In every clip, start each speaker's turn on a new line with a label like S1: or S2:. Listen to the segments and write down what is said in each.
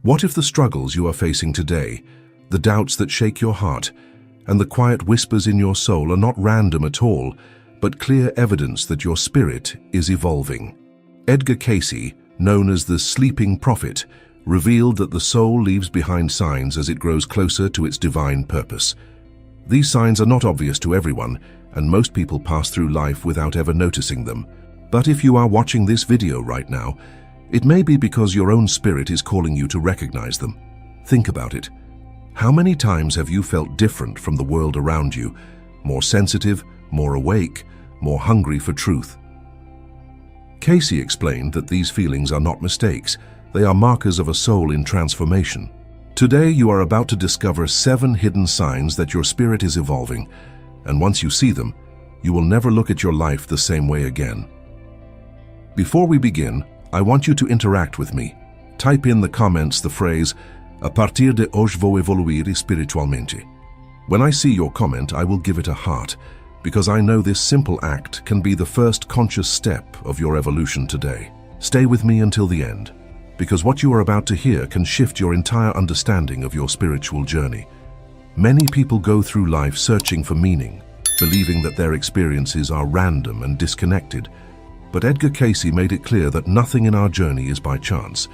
S1: What if the struggles you are facing today, the doubts that shake your heart, and the quiet whispers in your soul are not random at all, but clear evidence that your spirit is evolving? Edgar Cayce, known as the Sleeping Prophet, revealed that the soul leaves behind signs as it grows closer to its divine purpose. These signs are not obvious to everyone, and most people pass through life without ever noticing them. But if you are watching this video right now, it may be because your own spirit is calling you to recognize them. Think about it. How many times have you felt different from the world around you, more sensitive, more awake, more hungry for truth? Cayce explained that these feelings are not mistakes, they are markers of a soul in transformation. Today you are about to discover 7 hidden signs that your spirit is evolving, and once you see them, you will never look at your life the same way again. Before we begin, I want you to interact with me. Type in the comments the phrase, "A partir de hoje vou evoluir espiritualmente." When I see your comment, I will give it a heart, because I know this simple act can be the first conscious step of your evolution today. Stay with me until the end, because what you are about to hear can shift your entire understanding of your spiritual journey. Many people go through life searching for meaning, believing that their experiences are random and disconnected. But Edgar Cayce made it clear that nothing in our journey is by chance.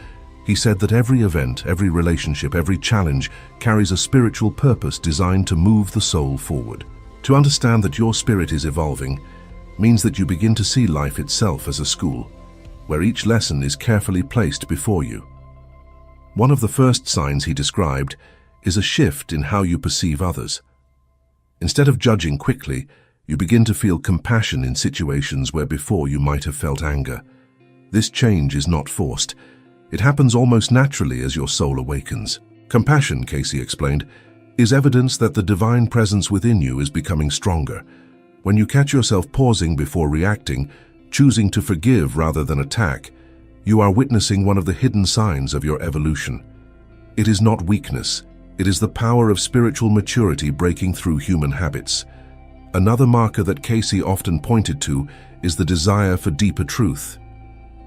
S1: He said that every event, every relationship, every challenge carries a spiritual purpose designed to move the soul forward. To understand that your spirit is evolving means that you begin to see life itself as a school, where each lesson is carefully placed before you. One of the first signs he described is a shift in how you perceive others. Instead of judging quickly, you begin to feel compassion in situations where before you might have felt anger. This change is not forced. It happens almost naturally as your soul awakens. Compassion, Cayce explained, is evidence that the divine presence within you is becoming stronger. When you catch yourself pausing before reacting, choosing to forgive rather than attack, you are witnessing one of the hidden signs of your evolution. It is not weakness. It is the power of spiritual maturity breaking through human habits. Another marker that Cayce often pointed to is the desire for deeper truth.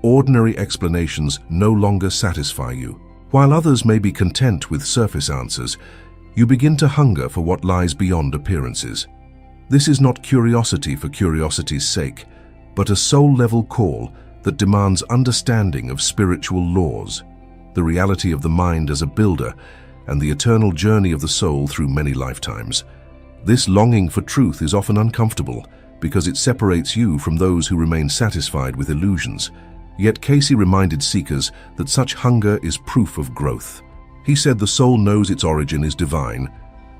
S1: Ordinary explanations no longer satisfy you. While others may be content with surface answers, you begin to hunger for what lies beyond appearances. This is not curiosity for curiosity's sake, but a soul-level call that demands understanding of spiritual laws, the reality of the mind as a builder, and the eternal journey of the soul through many lifetimes. This longing for truth is often uncomfortable because it separates you from those who remain satisfied with illusions. Yet Cayce reminded seekers that such hunger is proof of growth. He said the soul knows its origin is divine,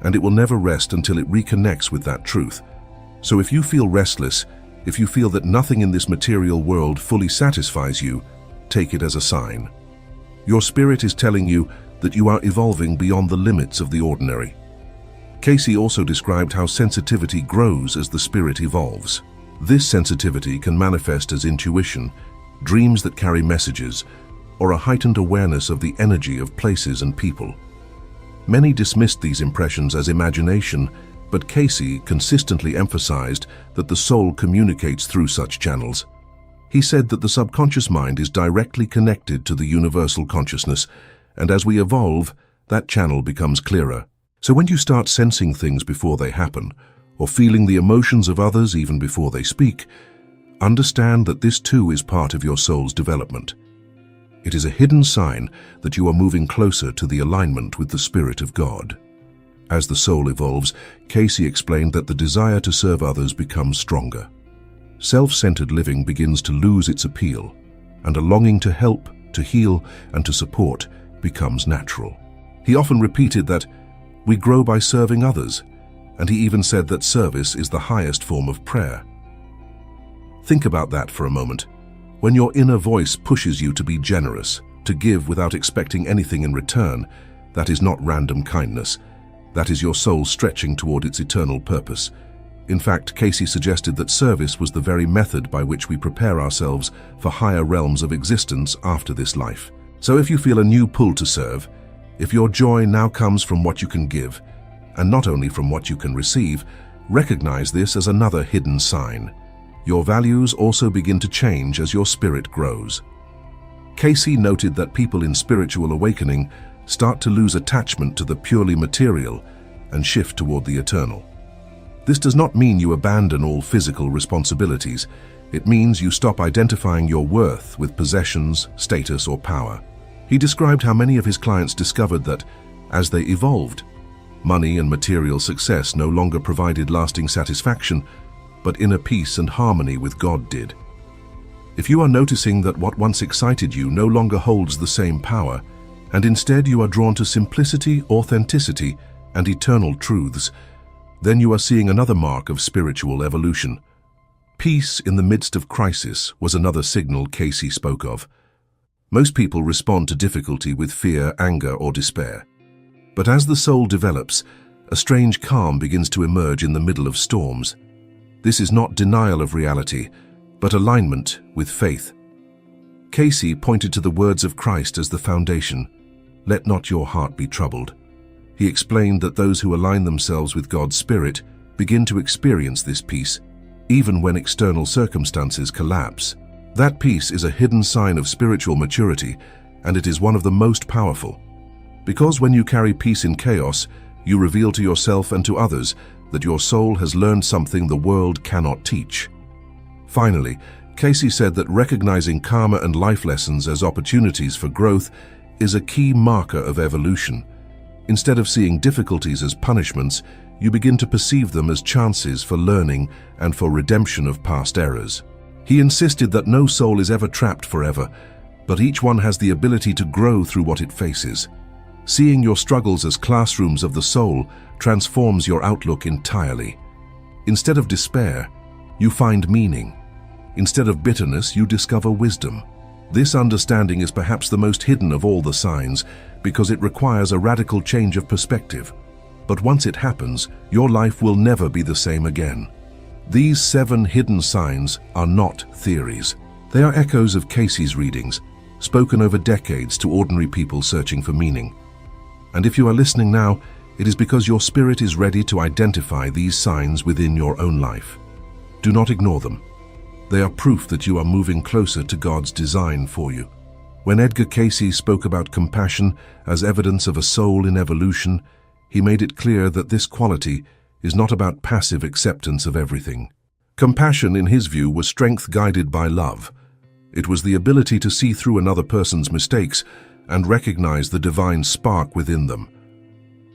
S1: and it will never rest until it reconnects with that truth. So if you feel restless, if you feel that nothing in this material world fully satisfies you, take it as a sign. Your spirit is telling you that you are evolving beyond the limits of the ordinary. Cayce also described how sensitivity grows as the spirit evolves. This sensitivity can manifest as intuition, dreams that carry messages, or a heightened awareness of the energy of places and people. Many dismissed these impressions as imagination, but Cayce consistently emphasized that the soul communicates through such channels. He said that the subconscious mind is directly connected to the universal consciousness, and as we evolve, that channel becomes clearer. So when you start sensing things before they happen, or feeling the emotions of others even before they speak, understand that this too is part of your soul's development. It is a hidden sign that you are moving closer to the alignment with the Spirit of God. As the soul evolves, Cayce explained that the desire to serve others becomes stronger. Self-centered living begins to lose its appeal, and a longing to help, to heal, and to support becomes natural. He often repeated that we grow by serving others, and he even said that service is the highest form of prayer. Think about that for a moment. When your inner voice pushes you to be generous, to give without expecting anything in return, that is not random kindness. That is your soul stretching toward its eternal purpose. In fact, Cayce suggested that service was the very method by which we prepare ourselves for higher realms of existence after this life. So if you feel a new pull to serve, if your joy now comes from what you can give, and not only from what you can receive, recognize this as another hidden sign. Your values also begin to change as your spirit grows. Cayce noted that people in spiritual awakening start to lose attachment to the purely material and shift toward the eternal. This does not mean you abandon all physical responsibilities. It means you stop identifying your worth with possessions, status, or power. He described how many of his clients discovered that, as they evolved, money and material success no longer provided lasting satisfaction, but inner peace and harmony with God did. If you are noticing that what once excited you no longer holds the same power, and instead you are drawn to simplicity, authenticity, and eternal truths, then you are seeing another mark of spiritual evolution. Peace in the midst of crisis was another signal Cayce spoke of. Most people respond to difficulty with fear, anger, or despair. But as the soul develops, a strange calm begins to emerge in the middle of storms. This is not denial of reality, but alignment with faith. Cayce pointed to the words of Christ as the foundation. Let not your heart be troubled. He explained that those who align themselves with God's Spirit begin to experience this peace, even when external circumstances collapse. That peace is a hidden sign of spiritual maturity, and it is one of the most powerful. Because when you carry peace in chaos, you reveal to yourself and to others that your soul has learned something the world cannot teach. Finally, Cayce said that recognizing karma and life lessons as opportunities for growth is a key marker of evolution. Instead of seeing difficulties as punishments, you begin to perceive them as chances for learning and for redemption of past errors. He insisted that no soul is ever trapped forever, but each one has the ability to grow through what it faces. Seeing your struggles as classrooms of the soul transforms your outlook entirely. Instead of despair, you find meaning. Instead of bitterness, you discover wisdom. This understanding is perhaps the most hidden of all the signs because it requires a radical change of perspective. But once it happens, your life will never be the same again. These 7 hidden signs are not theories. They are echoes of Cayce's readings, spoken over decades to ordinary people searching for meaning. And if you are listening now, it is because your spirit is ready to identify these signs within your own life. Do not ignore them. They are proof that you are moving closer to God's design for you. When Edgar Cayce spoke about compassion as evidence of a soul in evolution, he made it clear that this quality is not about passive acceptance of everything. Compassion, in his view, was strength guided by love. It was the ability to see through another person's mistakes and recognize the divine spark within them.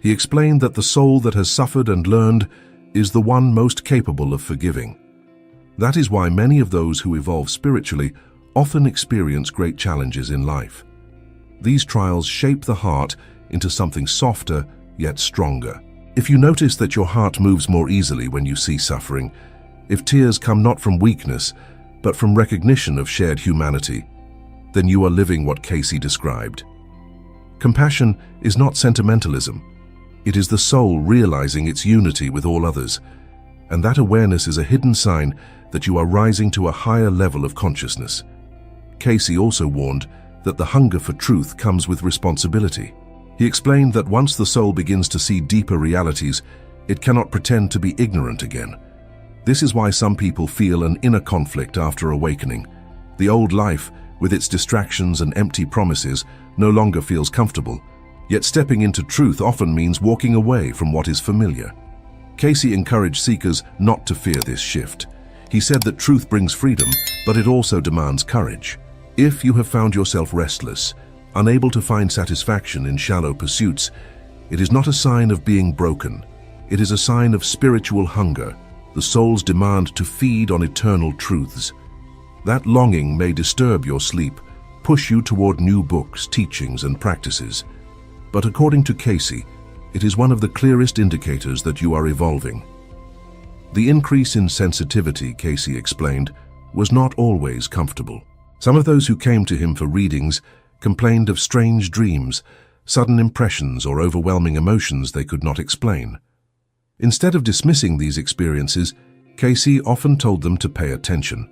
S1: He explained that the soul that has suffered and learned is the one most capable of forgiving. That is why many of those who evolve spiritually often experience great challenges in life. These trials shape the heart into something softer yet stronger. If you notice that your heart moves more easily when you see suffering, if tears come not from weakness, but from recognition of shared humanity, then you are living what Cayce described. Compassion is not sentimentalism. It is the soul realizing its unity with all others, and that awareness is a hidden sign that you are rising to a higher level of consciousness. Cayce also warned that the hunger for truth comes with responsibility. He explained that once the soul begins to see deeper realities, it cannot pretend to be ignorant again. This is why some people feel an inner conflict after awakening. The old life, with its distractions and empty promises, no longer feels comfortable, yet stepping into truth often means walking away from what is familiar. Cayce encouraged seekers not to fear this shift. He said that truth brings freedom, but it also demands courage. If you have found yourself restless, unable to find satisfaction in shallow pursuits, it is not a sign of being broken. It is a sign of spiritual hunger, the soul's demand to feed on eternal truths. That longing may disturb your sleep, push you toward new books, teachings, and practices. But according to Cayce, it is one of the clearest indicators that you are evolving. The increase in sensitivity, Cayce explained, was not always comfortable. Some of those who came to him for readings complained of strange dreams, sudden impressions, or overwhelming emotions they could not explain. Instead of dismissing these experiences, Cayce often told them to pay attention.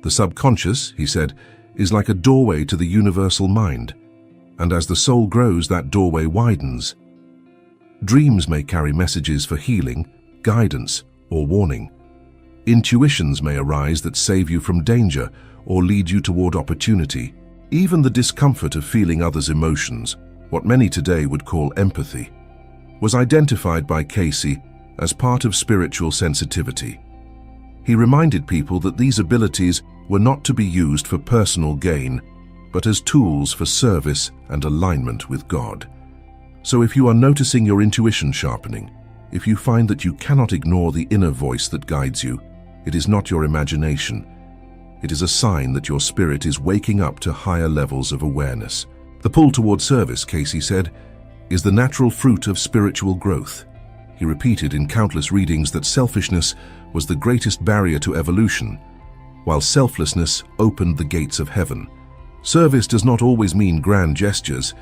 S1: The subconscious, he said, is like a doorway to the universal mind, and as the soul grows, that doorway widens. Dreams may carry messages for healing, guidance, or warning. Intuitions may arise that save you from danger or lead you toward opportunity. Even the discomfort of feeling others' emotions, what many today would call empathy, was identified by Cayce as part of spiritual sensitivity. He reminded people that these abilities were not to be used for personal gain, but as tools for service and alignment with God. So if you are noticing your intuition sharpening, if you find that you cannot ignore the inner voice that guides you, it is not your imagination. It is a sign that your spirit is waking up to higher levels of awareness. The pull toward service, Cayce said, is the natural fruit of spiritual growth. He repeated in countless readings that selfishness was the greatest barrier to evolution, while selflessness opened the gates of heaven. Service does not always mean grand gestures.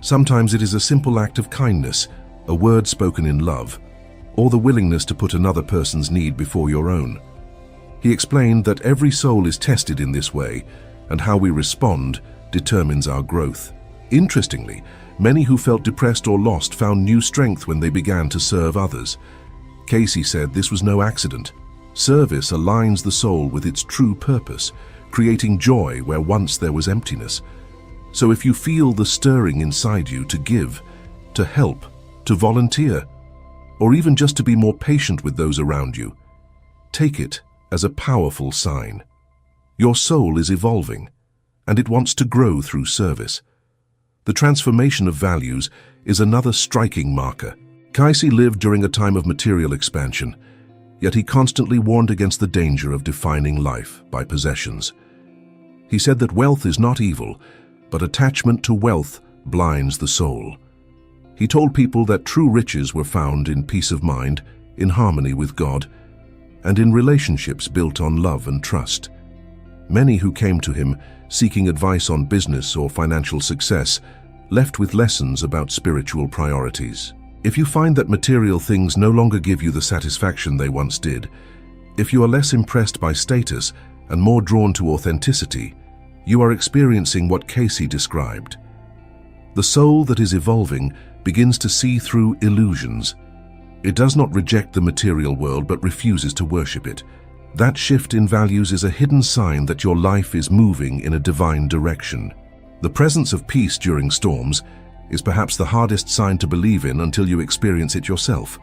S1: Sometimes it is a simple act of kindness, a word spoken in love, or the willingness to put another person's need before your own. He explained that every soul is tested in this way, and how we respond determines our growth. Interestingly, many who felt depressed or lost found new strength when they began to serve others. Cayce said this was no accident. Service aligns the soul with its true purpose, creating joy where once there was emptiness. So if you feel the stirring inside you to give, to help, to volunteer, or even just to be more patient with those around you, take it as a powerful sign. Your soul is evolving, and it wants to grow through service. The transformation of values is another striking marker. Cayce lived during a time of material expansion, yet he constantly warned against the danger of defining life by possessions. He said that wealth is not evil, but attachment to wealth blinds the soul. He told people that true riches were found in peace of mind, in harmony with God, and in relationships built on love and trust. Many who came to him seeking advice on business or financial success left with lessons about spiritual priorities. If you find that material things no longer give you the satisfaction they once did, if you are less impressed by status and more drawn to authenticity, you are experiencing what Cayce described. The soul that is evolving begins to see through illusions. It does not reject the material world but refuses to worship it. That shift in values is a hidden sign that your life is moving in a divine direction. The presence of peace during storms is perhaps the hardest sign to believe in until you experience it yourself.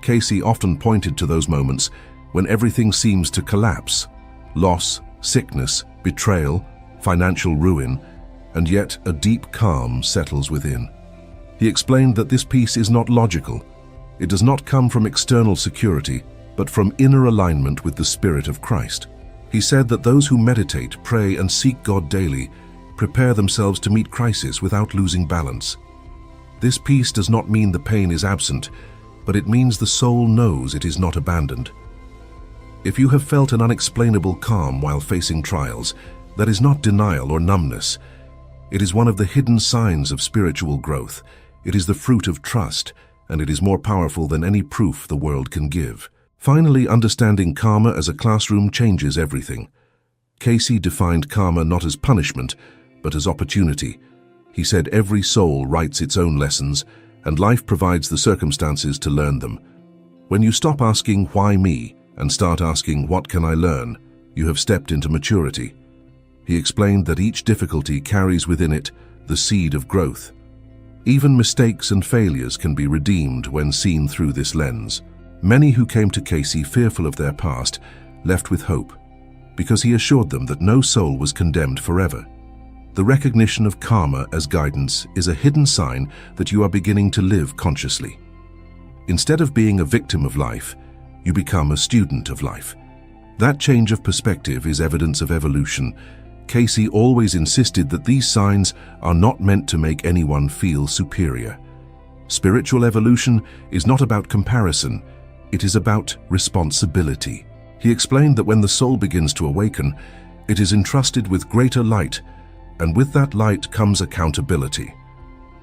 S1: Cayce often pointed to those moments when everything seems to collapse: loss, sickness, betrayal, financial ruin, and yet a deep calm settles within. He explained that this peace is not logical. It does not come from external security, but from inner alignment with the Spirit of Christ. He said that those who meditate, pray, and seek God daily prepare themselves to meet crisis without losing balance. This peace does not mean the pain is absent, but it means the soul knows it is not abandoned. If you have felt an unexplainable calm while facing trials, that is not denial or numbness. It is one of the hidden signs of spiritual growth. It is the fruit of trust, and it is more powerful than any proof the world can give. Finally, understanding karma as a classroom changes everything. Cayce defined karma not as punishment, but as opportunity. He said every soul writes its own lessons, and life provides the circumstances to learn them. When you stop asking, "Why me?" and start asking, "What can I learn?" you have stepped into maturity. He explained that each difficulty carries within it the seed of growth. Even mistakes and failures can be redeemed when seen through this lens. Many who came to Cayce fearful of their past left with hope, because he assured them that no soul was condemned forever. The recognition of karma as guidance is a hidden sign that you are beginning to live consciously. Instead of being a victim of life, you become a student of life. That change of perspective is evidence of evolution. Cayce always insisted that these signs are not meant to make anyone feel superior. Spiritual evolution is not about comparison, it is about responsibility. He explained that when the soul begins to awaken, it is entrusted with greater light, and with that light comes accountability.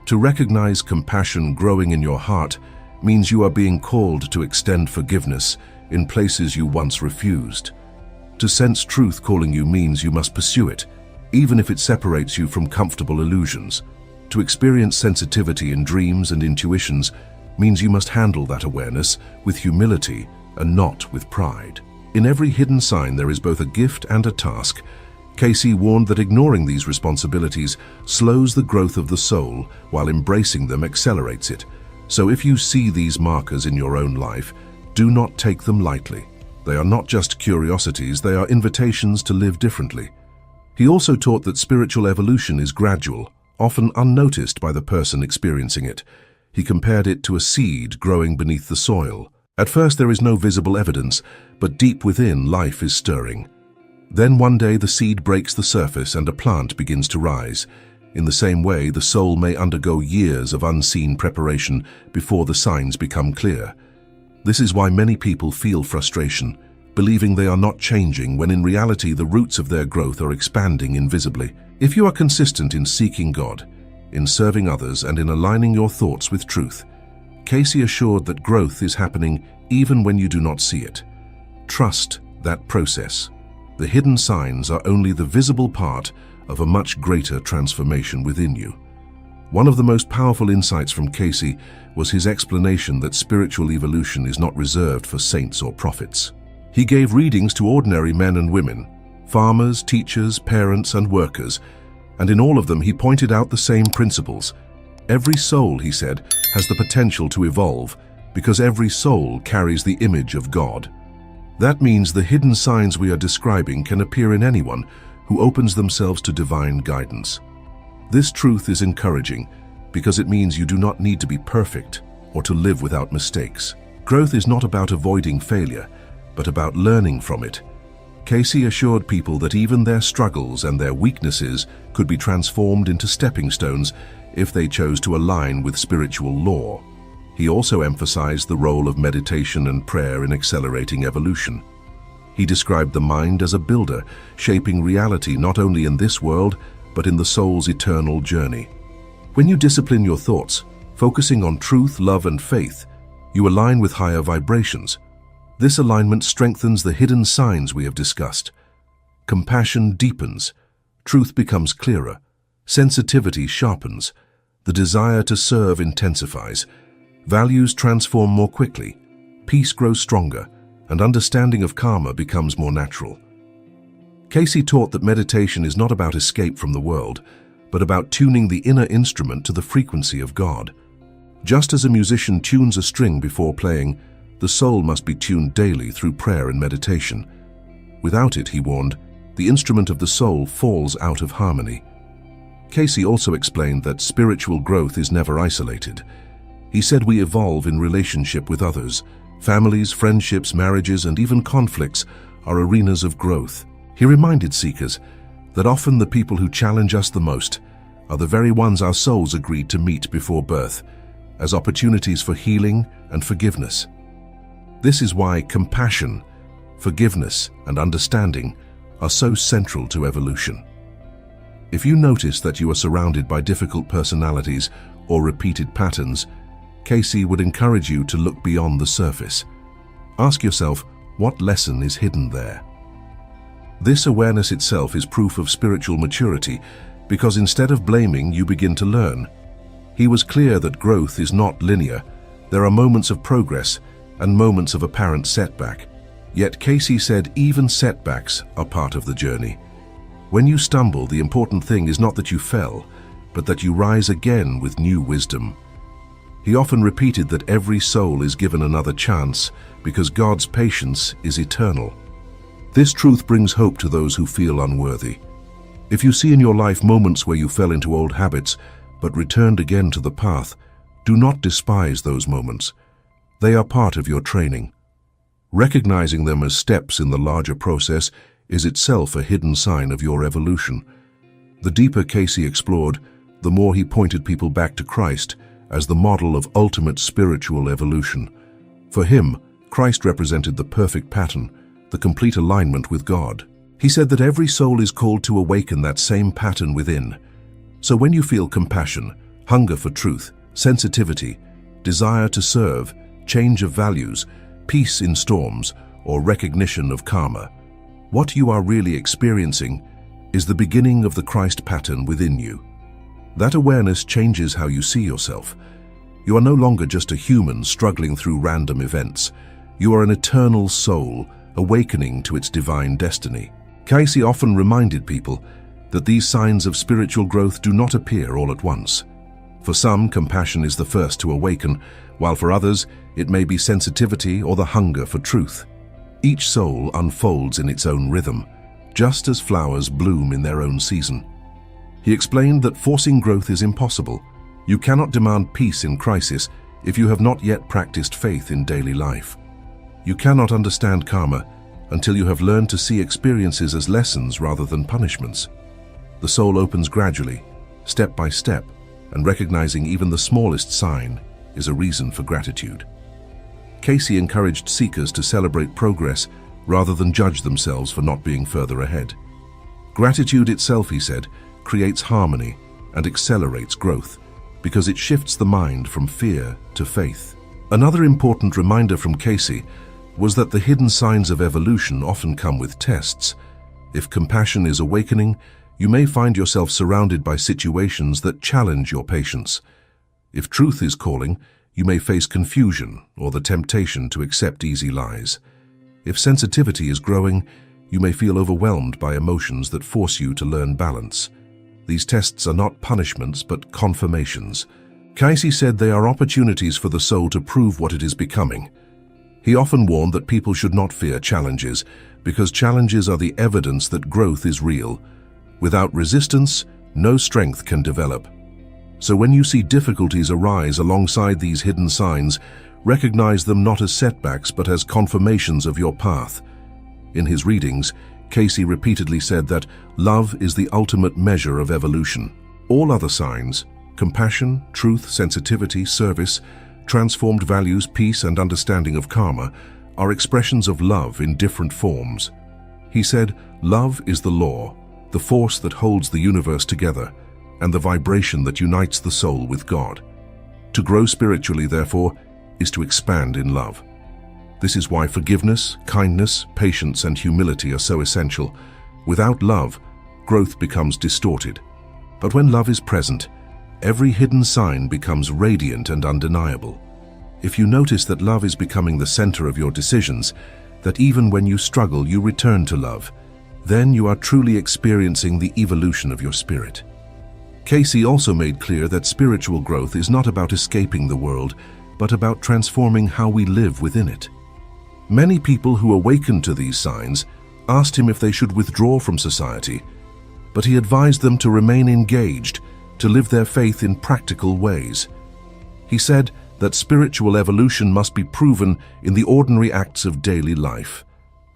S1: To recognize compassion growing in your heart means you are being called to extend forgiveness in places you once refused. To sense truth calling you means you must pursue it, even if it separates you from comfortable illusions. To experience sensitivity in dreams and intuitions means you must handle that awareness with humility and not with pride. In every hidden sign there is both a gift and a task. Cayce warned that ignoring these responsibilities slows the growth of the soul, while embracing them accelerates it. So if you see these markers in your own life, do not take them lightly. They are not just curiosities, they are invitations to live differently. He also taught that spiritual evolution is gradual, often unnoticed by the person experiencing it. He compared it to a seed growing beneath the soil. At first there is no visible evidence, but deep within life is stirring. Then one day the seed breaks the surface and a plant begins to rise. In the same way, the soul may undergo years of unseen preparation before the signs become clear. This is why many people feel frustration, believing they are not changing when in reality the roots of their growth are expanding invisibly. If you are consistent in seeking God, in serving others, and in aligning your thoughts with truth, Cayce assured that growth is happening even when you do not see it. Trust that process. The hidden signs are only the visible part of a much greater transformation within you. One of the most powerful insights from Cayce was his explanation that spiritual evolution is not reserved for saints or prophets. He gave readings to ordinary men and women, farmers, teachers, parents, and workers, and in all of them he pointed out the same principles. Every soul, he said, has the potential to evolve because every soul carries the image of God. That means the hidden signs we are describing can appear in anyone who opens themselves to divine guidance. This truth is encouraging because it means you do not need to be perfect or to live without mistakes. Growth is not about avoiding failure, but about learning from it. Cayce assured people that even their struggles and their weaknesses could be transformed into stepping stones if they chose to align with spiritual law. He also emphasized the role of meditation and prayer in accelerating evolution. He described the mind as a builder, shaping reality not only in this world, but in the soul's eternal journey. When you discipline your thoughts, focusing on truth, love, and faith, you align with higher vibrations. This alignment strengthens the hidden signs we have discussed. Compassion deepens, truth becomes clearer, sensitivity sharpens, the desire to serve intensifies, values transform more quickly, peace grows stronger, and understanding of karma becomes more natural. Cayce taught that meditation is not about escape from the world, but about tuning the inner instrument to the frequency of God. Just as a musician tunes a string before playing, the soul must be tuned daily through prayer and meditation. Without it, he warned, the instrument of the soul falls out of harmony. Cayce also explained that spiritual growth is never isolated. He said we evolve in relationship with others. Families, friendships, marriages, and even conflicts are arenas of growth. He reminded seekers that often the people who challenge us the most are the very ones our souls agreed to meet before birth, as opportunities for healing and forgiveness. This is why compassion, forgiveness, and understanding are so central to evolution. If you notice that you are surrounded by difficult personalities or repeated patterns, Cayce would encourage you to look beyond the surface. Ask yourself, what lesson is hidden there? This awareness itself is proof of spiritual maturity, because instead of blaming, you begin to learn. He was clear that growth is not linear. There are moments of progress and moments of apparent setback. Yet Cayce said even setbacks are part of the journey. When you stumble, the important thing is not that you fell, but that you rise again with new wisdom. He often repeated that every soul is given another chance because God's patience is eternal. This truth brings hope to those who feel unworthy. If you see in your life moments where you fell into old habits but returned again to the path, do not despise those moments. They are part of your training. Recognizing them as steps in the larger process is itself a hidden sign of your evolution. The deeper Cayce explored, the more he pointed people back to Christ as the model of ultimate spiritual evolution. For him, Christ represented the perfect pattern, the complete alignment with God. He said that every soul is called to awaken that same pattern within. So when you feel compassion, hunger for truth, sensitivity, desire to serve, change of values, peace in storms, or recognition of karma, what you are really experiencing is the beginning of the Christ pattern within you. That awareness changes how you see yourself. You are no longer just a human struggling through random events. You are an eternal soul awakening to its divine destiny. Cayce often reminded people that these signs of spiritual growth do not appear all at once. For some, compassion is the first to awaken, while for others, it may be sensitivity or the hunger for truth. Each soul unfolds in its own rhythm, just as flowers bloom in their own season. He explained that forcing growth is impossible. You cannot demand peace in crisis if you have not yet practiced faith in daily life. You cannot understand karma until you have learned to see experiences as lessons rather than punishments. The soul opens gradually, step by step, and recognizing even the smallest sign is a reason for gratitude. Cayce encouraged seekers to celebrate progress rather than judge themselves for not being further ahead. Gratitude itself, he said, creates harmony and accelerates growth because it shifts the mind from fear to faith. Another important reminder from Cayce was that the hidden signs of evolution often come with tests. If compassion is awakening, you may find yourself surrounded by situations that challenge your patience. If truth is calling, you may face confusion or the temptation to accept easy lies. If sensitivity is growing, you may feel overwhelmed by emotions that force you to learn balance. These tests are not punishments but confirmations. Cayce said they are opportunities for the soul to prove what it is becoming. He often warned that people should not fear challenges, because challenges are the evidence that growth is real. Without resistance, no strength can develop. So when you see difficulties arise alongside these hidden signs, recognize them not as setbacks but as confirmations of your path. In his readings, Cayce repeatedly said that love is the ultimate measure of evolution. All other signs, compassion, truth, sensitivity, service, transformed values, peace, and understanding of karma, are expressions of love in different forms. He said, love is the law, the force that holds the universe together, and the vibration that unites the soul with God. To grow spiritually, therefore, is to expand in love. This is why forgiveness, kindness, patience, and humility are so essential. Without love, growth becomes distorted. But when love is present, every hidden sign becomes radiant and undeniable. If you notice that love is becoming the center of your decisions, that even when you struggle you return to love, then you are truly experiencing the evolution of your spirit. Cayce also made clear that spiritual growth is not about escaping the world, but about transforming how we live within it. Many people who awakened to these signs asked him if they should withdraw from society, but he advised them to remain engaged, to live their faith in practical ways. He said that spiritual evolution must be proven in the ordinary acts of daily life: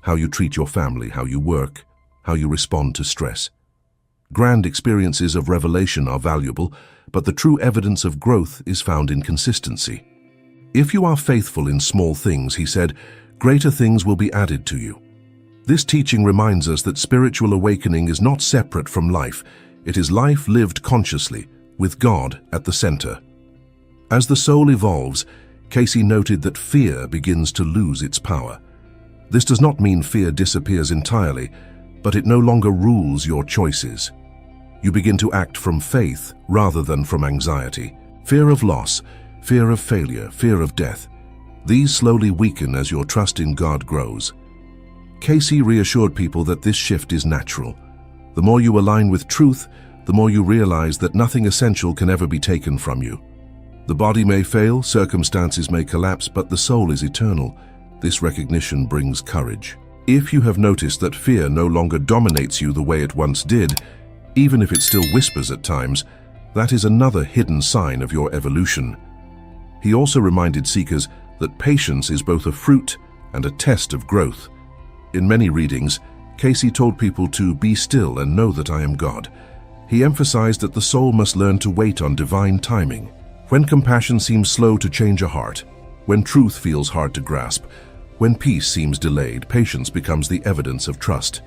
S1: how you treat your family, how you work, how you respond to stress. Grand experiences of revelation are valuable, but the true evidence of growth is found in consistency. If you are faithful in small things, he said, greater things will be added to you. This teaching reminds us that spiritual awakening is not separate from life. It is life lived consciously, with God at the center. As the soul evolves, Cayce noted that fear begins to lose its power. This does not mean fear disappears entirely, but it no longer rules your choices. You begin to act from faith rather than from anxiety. Fear of loss, fear of failure, fear of death. These slowly weaken as your trust in God grows. Cayce reassured people that this shift is natural. The more you align with truth, the more you realize that nothing essential can ever be taken from you. The body may fail, circumstances may collapse, but the soul is eternal. This recognition brings courage. If you have noticed that fear no longer dominates you the way it once did, even if it still whispers at times, that is another hidden sign of your evolution. He also reminded seekers that patience is both a fruit and a test of growth. In many readings, Cayce told people to be still and know that I am God. He emphasized that the soul must learn to wait on divine timing. When compassion seems slow to change a heart, when truth feels hard to grasp, when peace seems delayed, patience becomes the evidence of trust.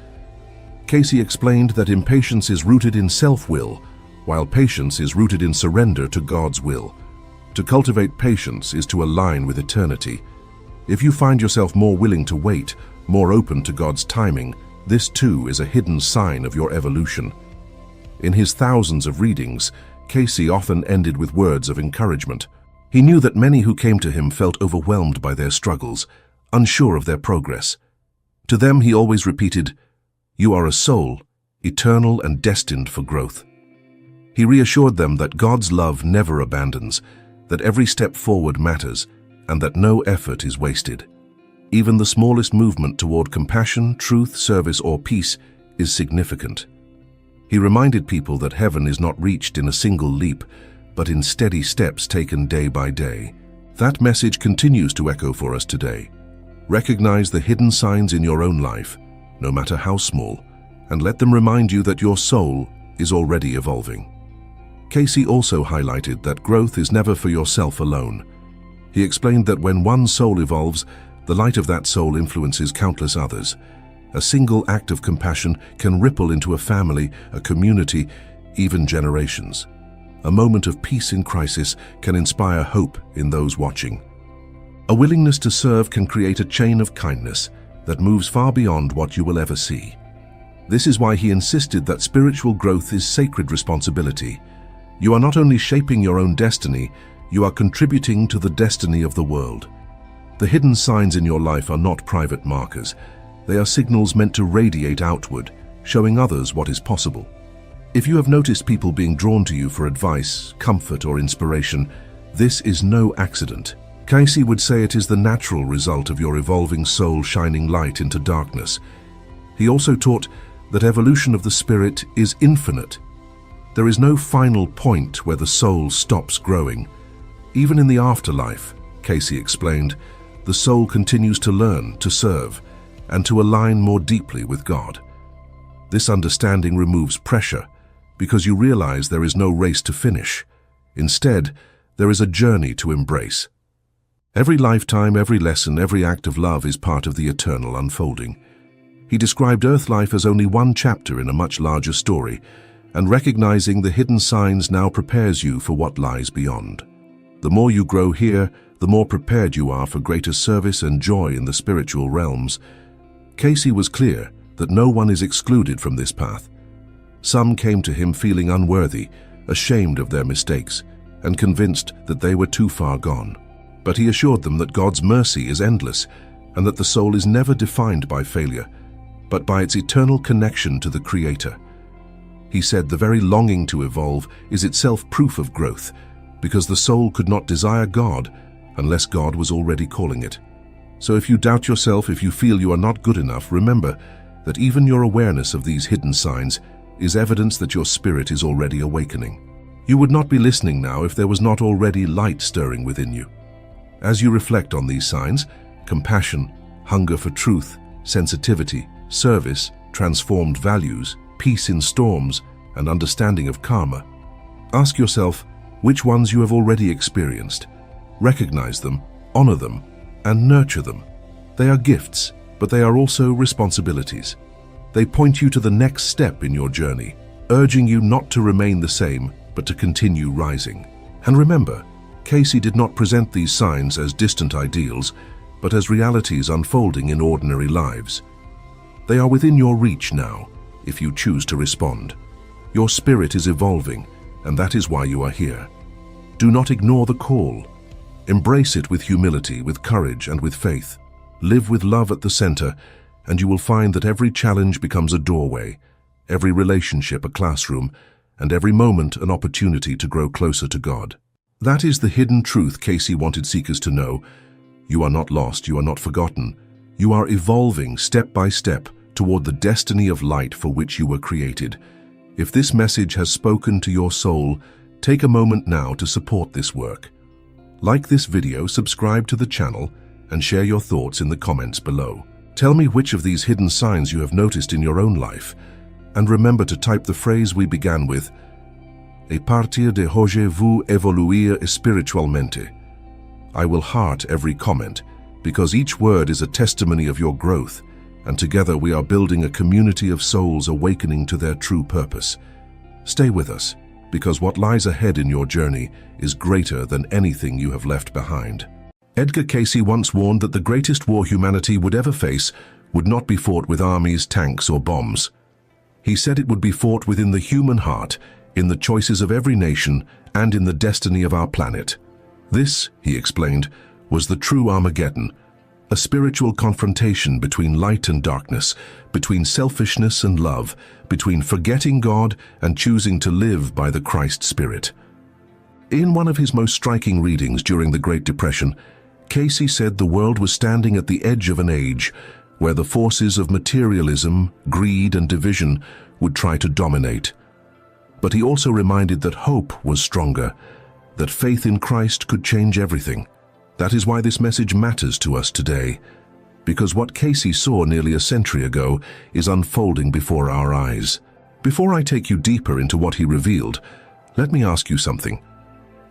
S1: Cayce explained that impatience is rooted in self-will, while patience is rooted in surrender to God's will. To cultivate patience is to align with eternity. If you find yourself more willing to wait, more open to God's timing, this too is a hidden sign of your evolution. In his thousands of readings, Cayce often ended with words of encouragement. He knew that many who came to him felt overwhelmed by their struggles, unsure of their progress. To them he always repeated, You are a soul, eternal and destined for growth. He reassured them that God's love never abandons, that every step forward matters, and that no effort is wasted. Even the smallest movement toward compassion, truth, service, or peace is significant. He reminded people that heaven is not reached in a single leap, but in steady steps taken day by day. That message continues to echo for us today. Recognize the hidden signs in your own life, no matter how small, and let them remind you that your soul is already evolving. Cayce also highlighted that growth is never for yourself alone. He explained that when one soul evolves, the light of that soul influences countless others. A single act of compassion can ripple into a family, a community, even generations. A moment of peace in crisis can inspire hope in those watching. A willingness to serve can create a chain of kindness that moves far beyond what you will ever see. This is why he insisted that spiritual growth is sacred responsibility. You are not only shaping your own destiny, you are contributing to the destiny of the world. The hidden signs in your life are not private markers. They are signals meant to radiate outward, showing others what is possible. If you have noticed people being drawn to you for advice, comfort, or inspiration, this is no accident. Cayce would say it is the natural result of your evolving soul shining light into darkness. He also taught that evolution of the spirit is infinite. There is no final point where the soul stops growing. Even in the afterlife, Cayce explained, the soul continues to learn, to serve, and to align more deeply with God. This understanding removes pressure because you realize there is no race to finish. Instead, there is a journey to embrace. Every lifetime, every lesson, every act of love is part of the eternal unfolding. He described Earth life as only one chapter in a much larger story, and recognizing the hidden signs now prepares you for what lies beyond. The more you grow here, the more prepared you are for greater service and joy in the spiritual realms. Cayce was clear that no one is excluded from this path. Some came to him feeling unworthy, ashamed of their mistakes, and convinced that they were too far gone. But he assured them that God's mercy is endless, and that the soul is never defined by failure, but by its eternal connection to the Creator. He said the very longing to evolve is itself proof of growth, because the soul could not desire God unless God was already calling it. So if you doubt yourself, if you feel you are not good enough, remember that even your awareness of these hidden signs is evidence that your spirit is already awakening. You would not be listening now if there was not already light stirring within you. As you reflect on these signs, compassion, hunger for truth, sensitivity, service, transformed values, peace in storms, and understanding of karma, ask yourself which ones you have already experienced. Recognize them, honor them, and nurture them. They are gifts, but they are also responsibilities. They point you to the next step in your journey, urging you not to remain the same, but to continue rising. And remember, Cayce did not present these signs as distant ideals, but as realities unfolding in ordinary lives. They are within your reach now, if you choose to respond. Your spirit is evolving, and that is why you are here. Do not ignore the call. Embrace it with humility, with courage, and with faith. Live with love at the center, and you will find that every challenge becomes a doorway, every relationship a classroom, and every moment an opportunity to grow closer to God. That is the hidden truth Cayce wanted seekers to know. You are not lost, you are not forgotten. You are evolving step by step toward the destiny of light for which you were created. If this message has spoken to your soul, take a moment now to support this work. Like this video, subscribe to the channel, and share your thoughts in the comments below. Tell me which of these hidden signs you have noticed in your own life, and remember to type the phrase we began with, "A partir de hoje vous evoluir espiritualmente." I will heart every comment, because each word is a testimony of your growth, and together we are building a community of souls awakening to their true purpose. Stay with us, because what lies ahead in your journey is greater than anything you have left behind. Edgar Cayce once warned that the greatest war humanity would ever face would not be fought with armies, tanks, or bombs. He said it would be fought within the human heart, in the choices of every nation, and in the destiny of our planet. This, he explained, was the true Armageddon, a spiritual confrontation between light and darkness, between selfishness and love, between forgetting God and choosing to live by the Christ Spirit. In one of his most striking readings during the Great Depression, Cayce said the world was standing at the edge of an age where the forces of materialism, greed, and division would try to dominate. But he also reminded that hope was stronger, that faith in Christ could change everything. That is why this message matters to us today, because what Cayce saw nearly a century ago is unfolding before our eyes. Before I take you deeper into what he revealed, let me ask you something.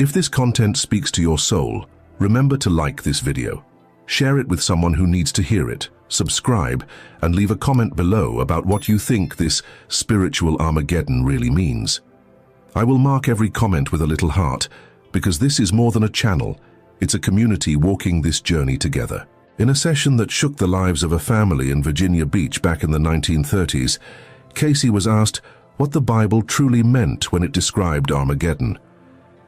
S1: If this content speaks to your soul, remember to like this video. Share it with someone who needs to hear it, subscribe, and leave a comment below about what you think this spiritual Armageddon really means. I will mark every comment with a little heart, because this is more than a channel. It's a community walking this journey together. In a session that shook the lives of a family in Virginia Beach back in the 1930s, Cayce was asked what the Bible truly meant when it described Armageddon.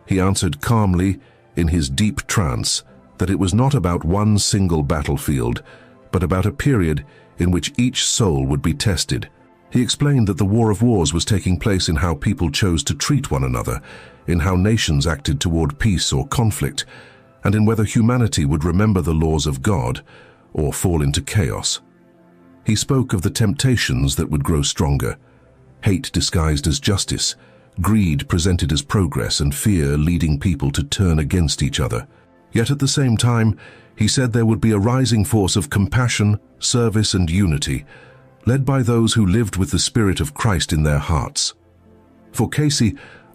S1: He answered calmly, in his deep trance, that it was not about one single battlefield, but about a period in which each soul would be tested. He explained that the War of Wars was taking place in how people chose to treat one another, in how nations acted toward peace or conflict, and in whether humanity would remember the laws of God or fall into chaos. He spoke of the temptations that would grow stronger, hate disguised as justice, greed presented as progress, and fear leading people to turn against each other. Yet at the same time, he said there would be a rising force of compassion, service, and unity, led by those who lived with the Spirit of Christ in their hearts. For Cayce,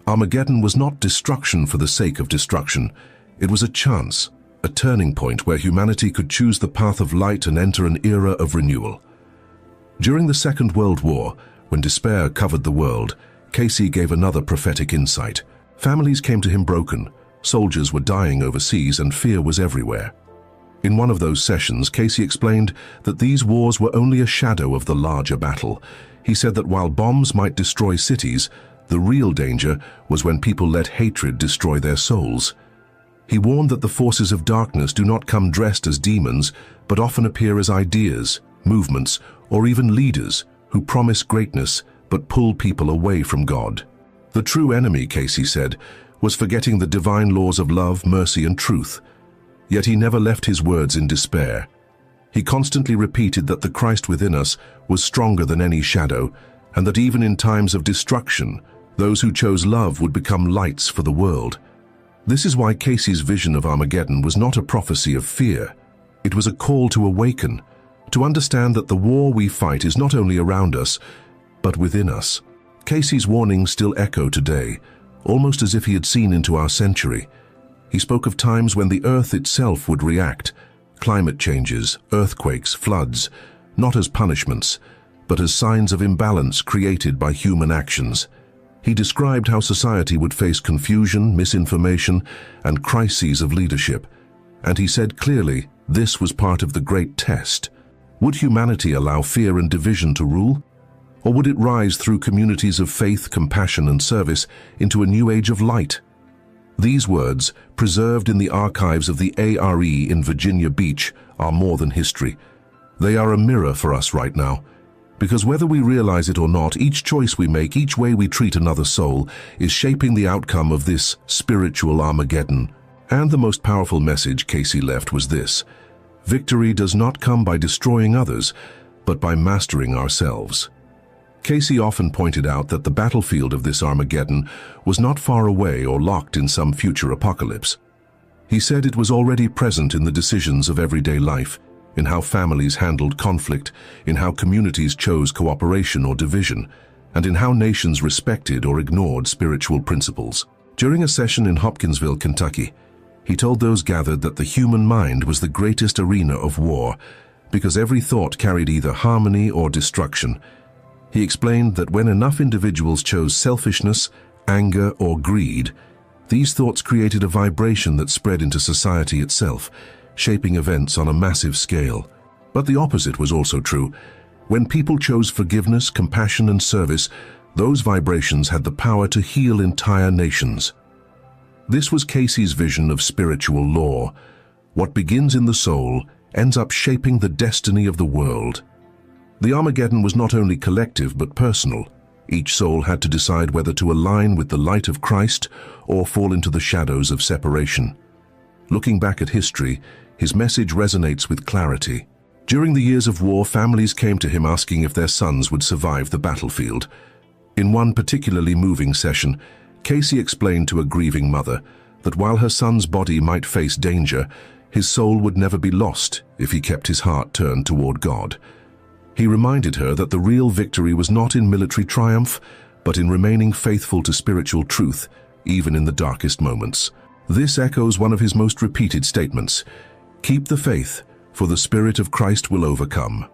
S1: Armageddon was not destruction for the sake of destruction. It was a chance, a turning point where humanity could choose the path of light and enter an era of renewal. During the Second World War, when despair covered the world, Cayce gave another prophetic insight. Families came to him broken, soldiers were dying overseas, and fear was everywhere. In one of those sessions, Cayce explained that these wars were only a shadow of the larger battle. He said that while bombs might destroy cities, the real danger was when people let hatred destroy their souls. He warned that the forces of darkness do not come dressed as demons, but often appear as ideas, movements, or even leaders who promise greatness but pull people away from God. The true enemy, Cayce said, was forgetting the divine laws of love, mercy, and truth. Yet he never left his words in despair. He constantly repeated that the Christ within us was stronger than any shadow, and that even in times of destruction, those who chose love would become lights for the world. This is why Cayce's vision of Armageddon was not a prophecy of fear. It was a call to awaken, to understand that the war we fight is not only around us, but within us. Cayce's warnings still echo today, almost as if he had seen into our century. He spoke of times when the earth itself would react, climate changes, earthquakes, floods, not as punishments, but as signs of imbalance created by human actions. He described how society would face confusion, misinformation, and crises of leadership. And he said clearly, this was part of the great test. Would humanity allow fear and division to rule? Or would it rise through communities of faith, compassion, and service into a new age of light? These words, preserved in the archives of the ARE in Virginia Beach, are more than history. They are a mirror for us right now. Because whether we realize it or not, each choice we make, each way we treat another soul, is shaping the outcome of this spiritual Armageddon. And the most powerful message Cayce left was this: victory does not come by destroying others, but by mastering ourselves. Cayce often pointed out that the battlefield of this Armageddon was not far away or locked in some future apocalypse. He said it was already present in the decisions of everyday life, in how families handled conflict, in how communities chose cooperation or division, and in how nations respected or ignored spiritual principles. During a session in Hopkinsville, Kentucky, he told those gathered that the human mind was the greatest arena of war, because every thought carried either harmony or destruction. He explained that when enough individuals chose selfishness, anger, or greed, these thoughts created a vibration that spread into society itself, shaping events on a massive scale. But the opposite was also true. When people chose forgiveness, compassion, and service, those vibrations had the power to heal entire nations. This was Cayce's vision of spiritual law. What begins in the soul ends up shaping the destiny of the world. The Armageddon was not only collective but personal. Each soul had to decide whether to align with the light of Christ or fall into the shadows of separation. Looking back at history, his message resonates with clarity. During the years of war, families came to him asking if their sons would survive the battlefield. In one particularly moving session, Cayce explained to a grieving mother that while her son's body might face danger, his soul would never be lost if he kept his heart turned toward God. He reminded her that the real victory was not in military triumph, but in remaining faithful to spiritual truth, even in the darkest moments. This echoes one of his most repeated statements: "Keep the faith, for the Spirit of Christ will overcome."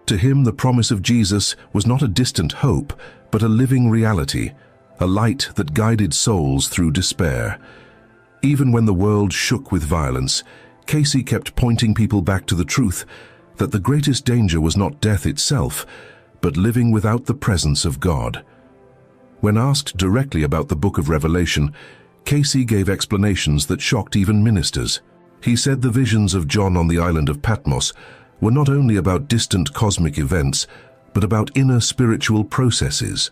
S1: To him, the promise of Jesus was not a distant hope, but a living reality, a light that guided souls through despair. Even when the world shook with violence, Cayce kept pointing people back to the truth that the greatest danger was not death itself, but living without the presence of God. When asked directly about the Book of Revelation, Cayce gave explanations that shocked even ministers. He said the visions of John on the island of Patmos were not only about distant cosmic events, but about inner spiritual processes.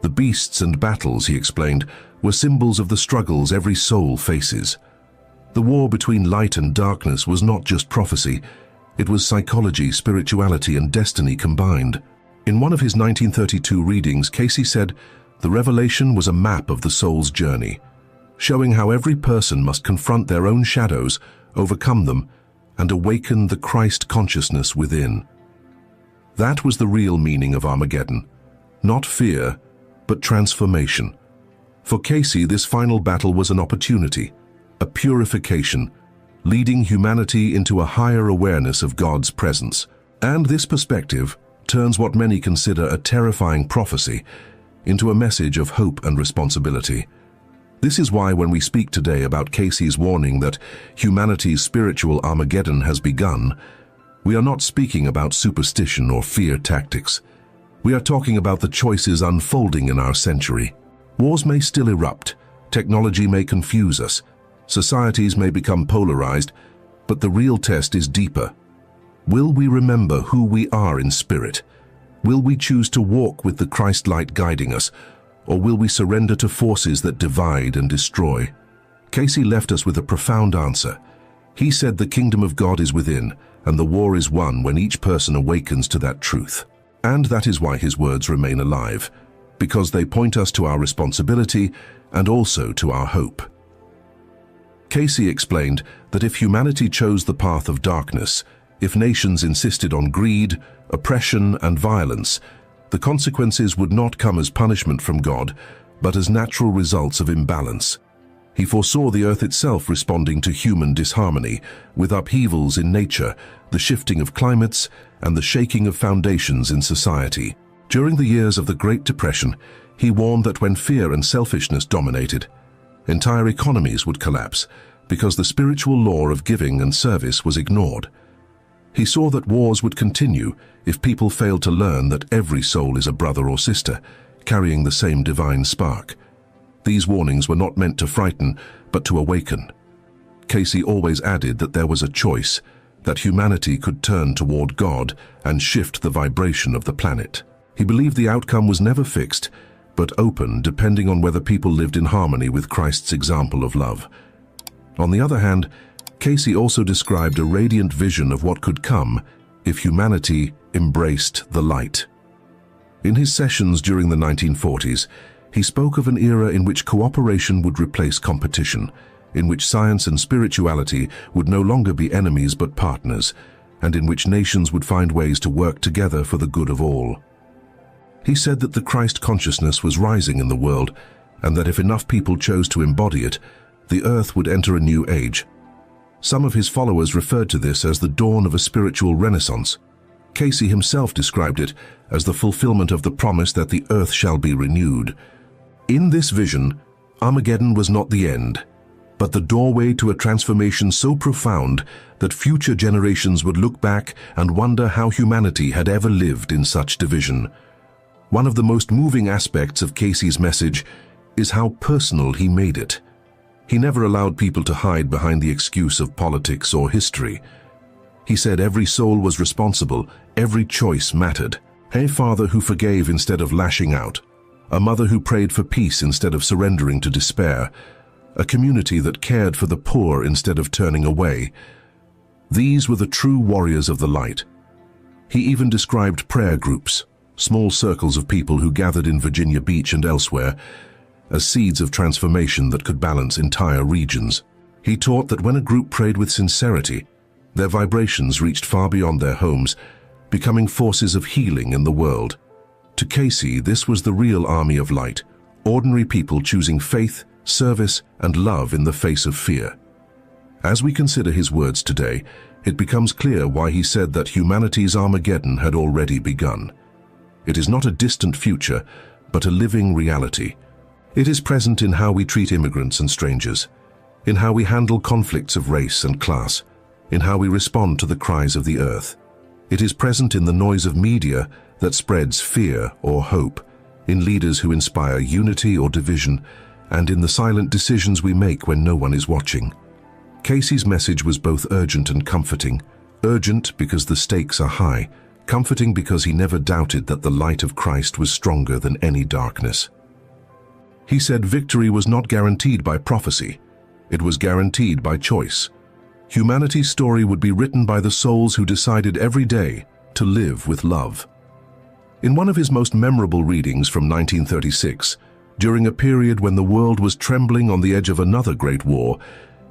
S1: The beasts and battles, he explained, were symbols of the struggles every soul faces. The war between light and darkness was not just prophecy, it was psychology, spirituality, and destiny combined. In one of his 1932 readings, Cayce said, "The revelation was a map of the soul's journey, showing how every person must confront their own shadows, overcome them, and awaken the Christ consciousness within." That was the real meaning of Armageddon. Not fear, but transformation. For Cayce, this final battle was an opportunity, a purification, leading humanity into a higher awareness of God's presence. And this perspective turns what many consider a terrifying prophecy into a message of hope and responsibility. This is why when we speak today about Cayce's warning that humanity's spiritual Armageddon has begun, we are not speaking about superstition or fear tactics. We are talking about the choices unfolding in our century. Wars may still erupt, technology may confuse us, societies may become polarized, but the real test is deeper. Will we remember who we are in spirit? Will we choose to walk with the Christ light guiding us, or will we surrender to forces that divide and destroy? Cayce left us with a profound answer. He said the kingdom of God is within, and the war is won when each person awakens to that truth. And that is why his words remain alive, because they point us to our responsibility and also to our hope. Cayce explained that if humanity chose the path of darkness, if nations insisted on greed, oppression, and violence, the consequences would not come as punishment from God, but as natural results of imbalance. He foresaw the earth itself responding to human disharmony, with upheavals in nature, the shifting of climates, and the shaking of foundations in society. During the years of the Great Depression, he warned that when fear and selfishness dominated, entire economies would collapse because the spiritual law of giving and service was ignored. He saw that wars would continue if people failed to learn that every soul is a brother or sister, carrying the same divine spark. These warnings were not meant to frighten, but to awaken. Cayce always added that there was a choice, that humanity could turn toward God and shift the vibration of the planet. He believed the outcome was never fixed, but open depending on whether people lived in harmony with Christ's example of love. On the other hand, Cayce also described a radiant vision of what could come if humanity embraced the light. In his sessions during the 1940s, he spoke of an era in which cooperation would replace competition, in which science and spirituality would no longer be enemies but partners, and in which nations would find ways to work together for the good of all. He said that the Christ consciousness was rising in the world, and that if enough people chose to embody it, the earth would enter a new age. Some of his followers referred to this as the dawn of a spiritual renaissance. Cayce himself described it as the fulfillment of the promise that the earth shall be renewed. In this vision, Armageddon was not the end, but the doorway to a transformation so profound that future generations would look back and wonder how humanity had ever lived in such division. One of the most moving aspects of Cayce's message is how personal he made it. He never allowed people to hide behind the excuse of politics or history. He said every soul was responsible, every choice mattered. A father who forgave instead of lashing out, a mother who prayed for peace instead of surrendering to despair, a community that cared for the poor instead of turning away. These were the true warriors of the light. He even described prayer groups, small circles of people who gathered in Virginia Beach and elsewhere, as seeds of transformation that could balance entire regions. He taught that when a group prayed with sincerity, their vibrations reached far beyond their homes, becoming forces of healing in the world. To Cayce, this was the real army of light, ordinary people choosing faith, service, and love in the face of fear. As we consider his words today, it becomes clear why he said that humanity's Armageddon had already begun. It is not a distant future, but a living reality. It is present in how we treat immigrants and strangers, in how we handle conflicts of race and class, in how we respond to the cries of the earth. It is present in the noise of media that spreads fear or hope, in leaders who inspire unity or division, and in the silent decisions we make when no one is watching. Cayce's message was both urgent and comforting. Urgent because the stakes are high, comforting because he never doubted that the light of Christ was stronger than any darkness. He said victory was not guaranteed by prophecy, it was guaranteed by choice. Humanity's story would be written by the souls who decided every day to live with love. In one of his most memorable readings from 1936, during a period when the world was trembling on the edge of another great war,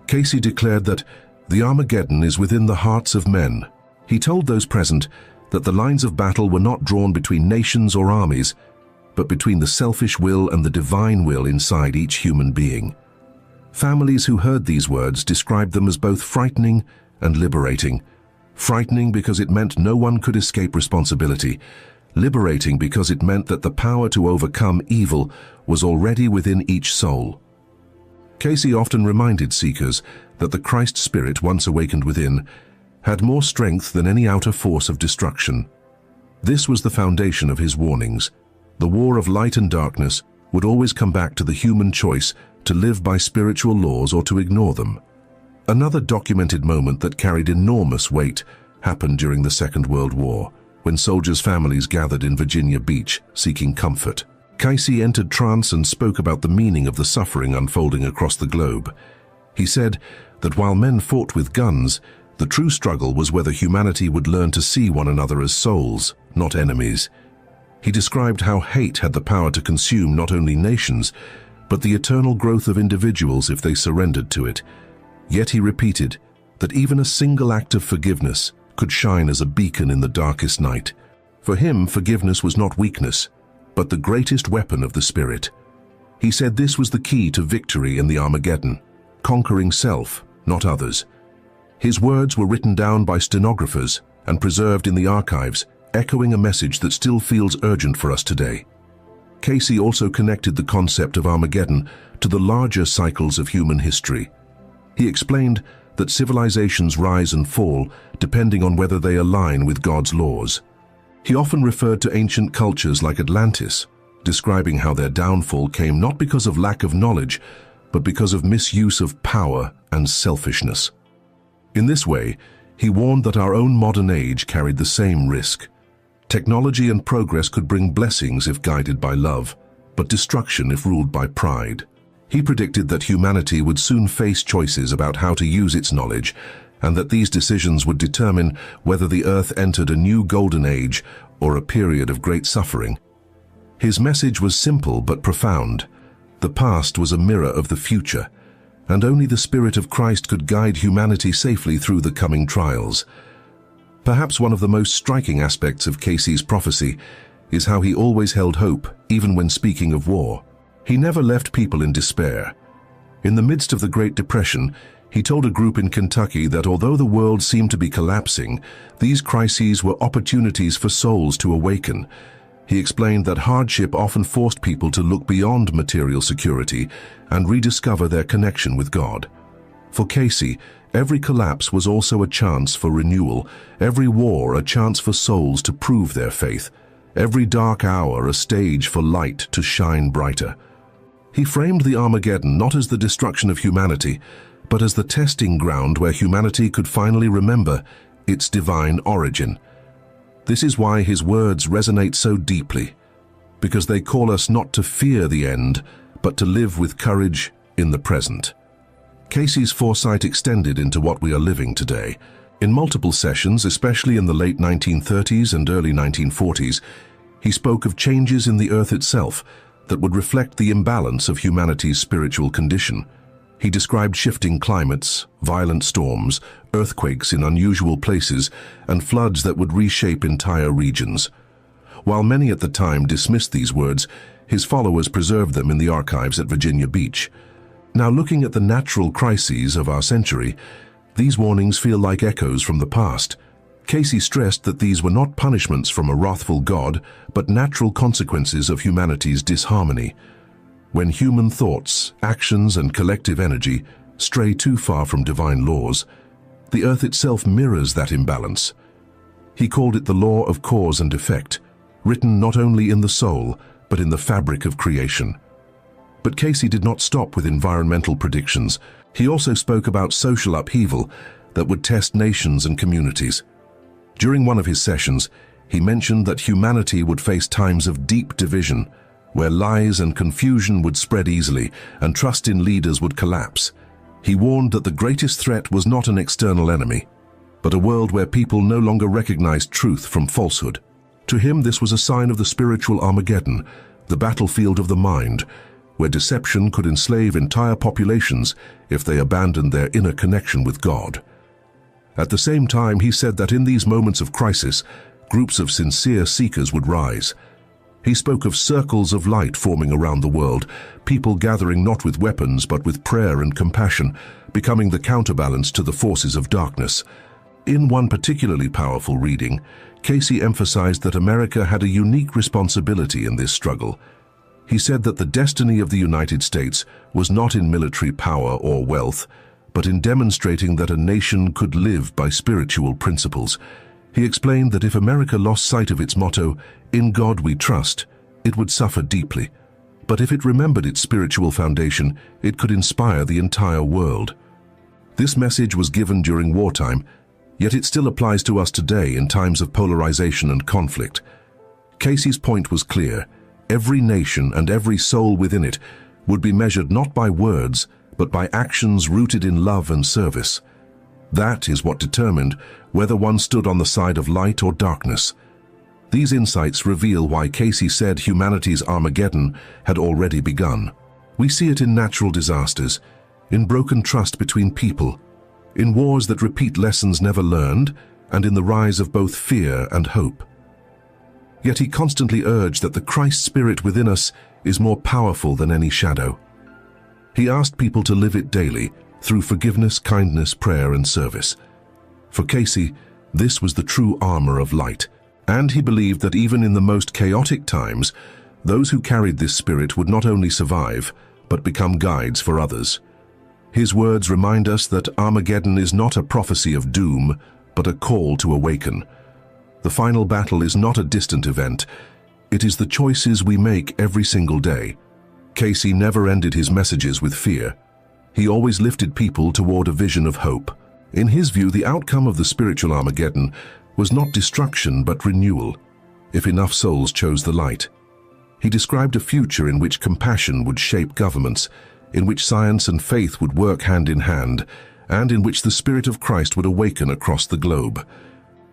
S1: Cayce declared that the Armageddon is within the hearts of men. He told those present that the lines of battle were not drawn between nations or armies, but between the selfish will and the divine will inside each human being. Families who heard these words described them as both frightening and liberating. Frightening because it meant no one could escape responsibility. Liberating because it meant that the power to overcome evil was already within each soul. Cayce often reminded seekers that the Christ spirit, once awakened within, had more strength than any outer force of destruction. This was the foundation of his warnings. The war of light and darkness would always come back to the human choice to live by spiritual laws or to ignore them. Another documented moment that carried enormous weight happened during the Second World War, when soldiers' families gathered in Virginia Beach seeking comfort. Cayce entered trance and spoke about the meaning of the suffering unfolding across the globe. He said that while men fought with guns, the true struggle was whether humanity would learn to see one another as souls, not enemies. He described how hate had the power to consume not only nations, but the eternal growth of individuals if they surrendered to it. Yet he repeated that even a single act of forgiveness could shine as a beacon in the darkest night. For him, forgiveness was not weakness, but the greatest weapon of the Spirit. He said this was the key to victory in the Armageddon, conquering self, not others. His words were written down by stenographers and preserved in the archives, echoing a message that still feels urgent for us today. Cayce also connected the concept of Armageddon to the larger cycles of human history. He explained that civilizations rise and fall depending on whether they align with God's laws. He often referred to ancient cultures like Atlantis, describing how their downfall came not because of lack of knowledge, but because of misuse of power and selfishness. In this way, he warned that our own modern age carried the same risk. Technology and progress could bring blessings if guided by love, but destruction if ruled by pride. He predicted that humanity would soon face choices about how to use its knowledge, and that these decisions would determine whether the earth entered a new golden age or a period of great suffering. His message was simple but profound. The past was a mirror of the future, and only the Spirit of Christ could guide humanity safely through the coming trials. Perhaps one of the most striking aspects of Cayce's prophecy is how he always held hope, even when speaking of war. He never left people in despair. In the midst of the Great Depression, he told a group in Kentucky that although the world seemed to be collapsing, these crises were opportunities for souls to awaken. He explained that hardship often forced people to look beyond material security and rediscover their connection with God. For Cayce, every collapse was also a chance for renewal, every war a chance for souls to prove their faith, every dark hour a stage for light to shine brighter. He framed the Armageddon not as the destruction of humanity, but as the testing ground where humanity could finally remember its divine origin. This is why his words resonate so deeply, because they call us not to fear the end, but to live with courage in the present. Cayce's foresight extended into what we are living today. In multiple sessions, especially in the late 1930s and early 1940s, he spoke of changes in the Earth itself that would reflect the imbalance of humanity's spiritual condition. He described shifting climates, violent storms, earthquakes in unusual places, and floods that would reshape entire regions. While many at the time dismissed these words, his followers preserved them in the archives at Virginia Beach. Now, looking at the natural crises of our century, these warnings feel like echoes from the past. Cayce stressed that these were not punishments from a wrathful God, but natural consequences of humanity's disharmony. When human thoughts, actions, and collective energy stray too far from divine laws, the earth itself mirrors that imbalance. He called it the law of cause and effect, written not only in the soul, but in the fabric of creation. But Cayce did not stop with environmental predictions. He also spoke about social upheaval that would test nations and communities. During one of his sessions, he mentioned that humanity would face times of deep division, where lies and confusion would spread easily and trust in leaders would collapse. He warned that the greatest threat was not an external enemy, but a world where people no longer recognized truth from falsehood. To him, this was a sign of the spiritual Armageddon, the battlefield of the mind, where deception could enslave entire populations if they abandoned their inner connection with God. At the same time, he said that in these moments of crisis, groups of sincere seekers would rise. He spoke of circles of light forming around the world, people gathering not with weapons but with prayer and compassion, becoming the counterbalance to the forces of darkness. In one particularly powerful reading, Cayce emphasized that America had a unique responsibility in this struggle. He said that the destiny of the United States was not in military power or wealth, but in demonstrating that a nation could live by spiritual principles. He explained that if America lost sight of its motto, "In God we trust," it would suffer deeply. But if it remembered its spiritual foundation, it could inspire the entire world. This message was given during wartime, yet it still applies to us today in times of polarization and conflict. Cayce's point was clear. Every nation and every soul within it would be measured not by words, but by actions rooted in love and service. That is what determined whether one stood on the side of light or darkness. These insights reveal why Cayce said humanity's Armageddon had already begun. We see it in natural disasters, in broken trust between people, in wars that repeat lessons never learned, and in the rise of both fear and hope. Yet he constantly urged that the Christ spirit within us is more powerful than any shadow. He asked people to live it daily through forgiveness, kindness, prayer, and service. For Cayce, this was the true armor of light, and he believed that even in the most chaotic times, those who carried this spirit would not only survive, but become guides for others. His words remind us that Armageddon is not a prophecy of doom, but a call to awaken. The final battle is not a distant event. It is the choices we make every single day. Cayce never ended his messages with fear. He always lifted people toward a vision of hope. In his view, the outcome of the spiritual Armageddon was not destruction but renewal, if enough souls chose the light. He described a future in which compassion would shape governments, in which science and faith would work hand in hand, and in which the Spirit of Christ would awaken across the globe.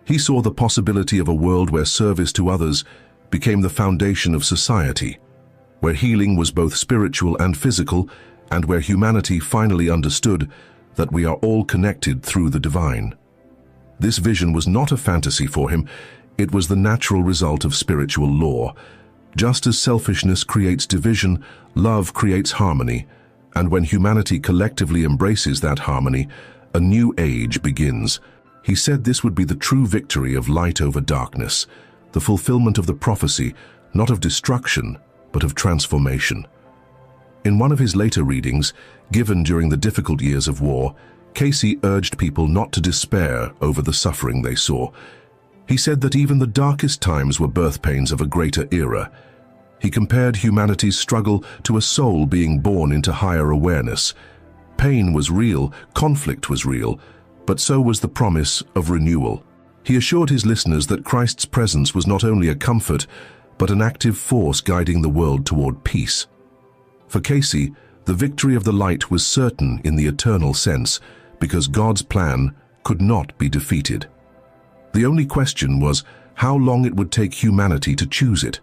S1: He saw the possibility of a world where service to others became the foundation of society, where healing was both spiritual and physical, and where humanity finally understood that we are all connected through the divine. This vision was not a fantasy for him, it was the natural result of spiritual law. Just as selfishness creates division, love creates harmony, and when humanity collectively embraces that harmony, a new age begins. He said this would be the true victory of light over darkness, the fulfillment of the prophecy, not of destruction, but of transformation. In one of his later readings, given during the difficult years of war, Cayce urged people not to despair over the suffering they saw. He said that even the darkest times were birth pains of a greater era. He compared humanity's struggle to a soul being born into higher awareness. Pain was real, conflict was real, but so was the promise of renewal. He assured his listeners that Christ's presence was not only a comfort, but an active force guiding the world toward peace. For Cayce, the victory of the light was certain in the eternal sense, because God's plan could not be defeated. The only question was how long it would take humanity to choose it.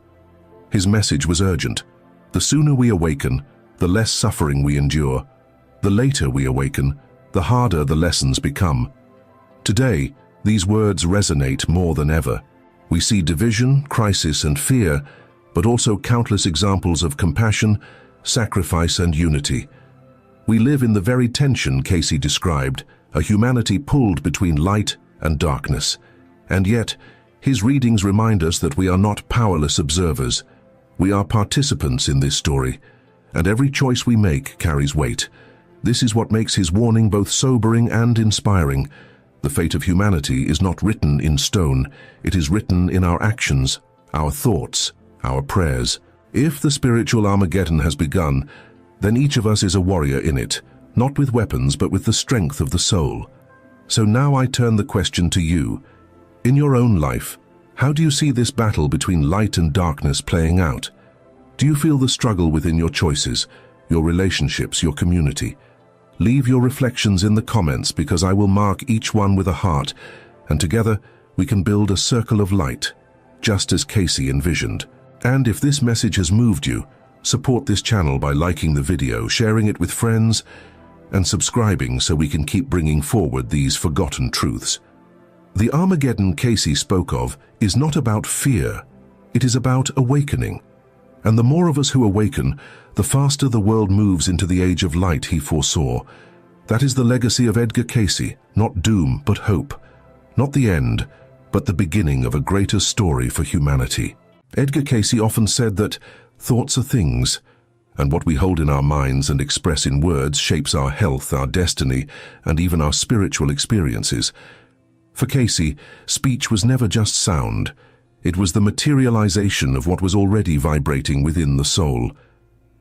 S1: His message was urgent. The sooner we awaken, the less suffering we endure. The later we awaken, the harder the lessons become. Today, these words resonate more than ever. We see division, crisis, and fear, but also countless examples of compassion, sacrifice, and unity. We live in the very tension Cayce described, a humanity pulled between light and darkness. And yet, his readings remind us that we are not powerless observers. We are participants in this story, and every choice we make carries weight. This is what makes his warning both sobering and inspiring. The fate of humanity is not written in stone. It is written in our actions, our thoughts, our prayers. If the spiritual Armageddon has begun, then each of us is a warrior in it, not with weapons but with the strength of the soul. So now I turn the question to you. In your own life, how do you see this battle between light and darkness playing out? Do you feel the struggle within your choices, your relationships, your community? Leave your reflections in the comments, because I will mark each one with a heart, and together we can build a circle of light, just as Cayce envisioned. And if this message has moved you, support this channel by liking the video, sharing it with friends, and subscribing so we can keep bringing forward these forgotten truths. The Armageddon Cayce spoke of is not about fear, it is about awakening. And the more of us who awaken, the faster the world moves into the age of light he foresaw. That is the legacy of Edgar Cayce, not doom but hope. Not the end, but the beginning of a greater story for humanity. Edgar Cayce often said that thoughts are things, and what we hold in our minds and express in words shapes our health, our destiny, and even our spiritual experiences. For Cayce, speech was never just sound. It was the materialization of what was already vibrating within the soul.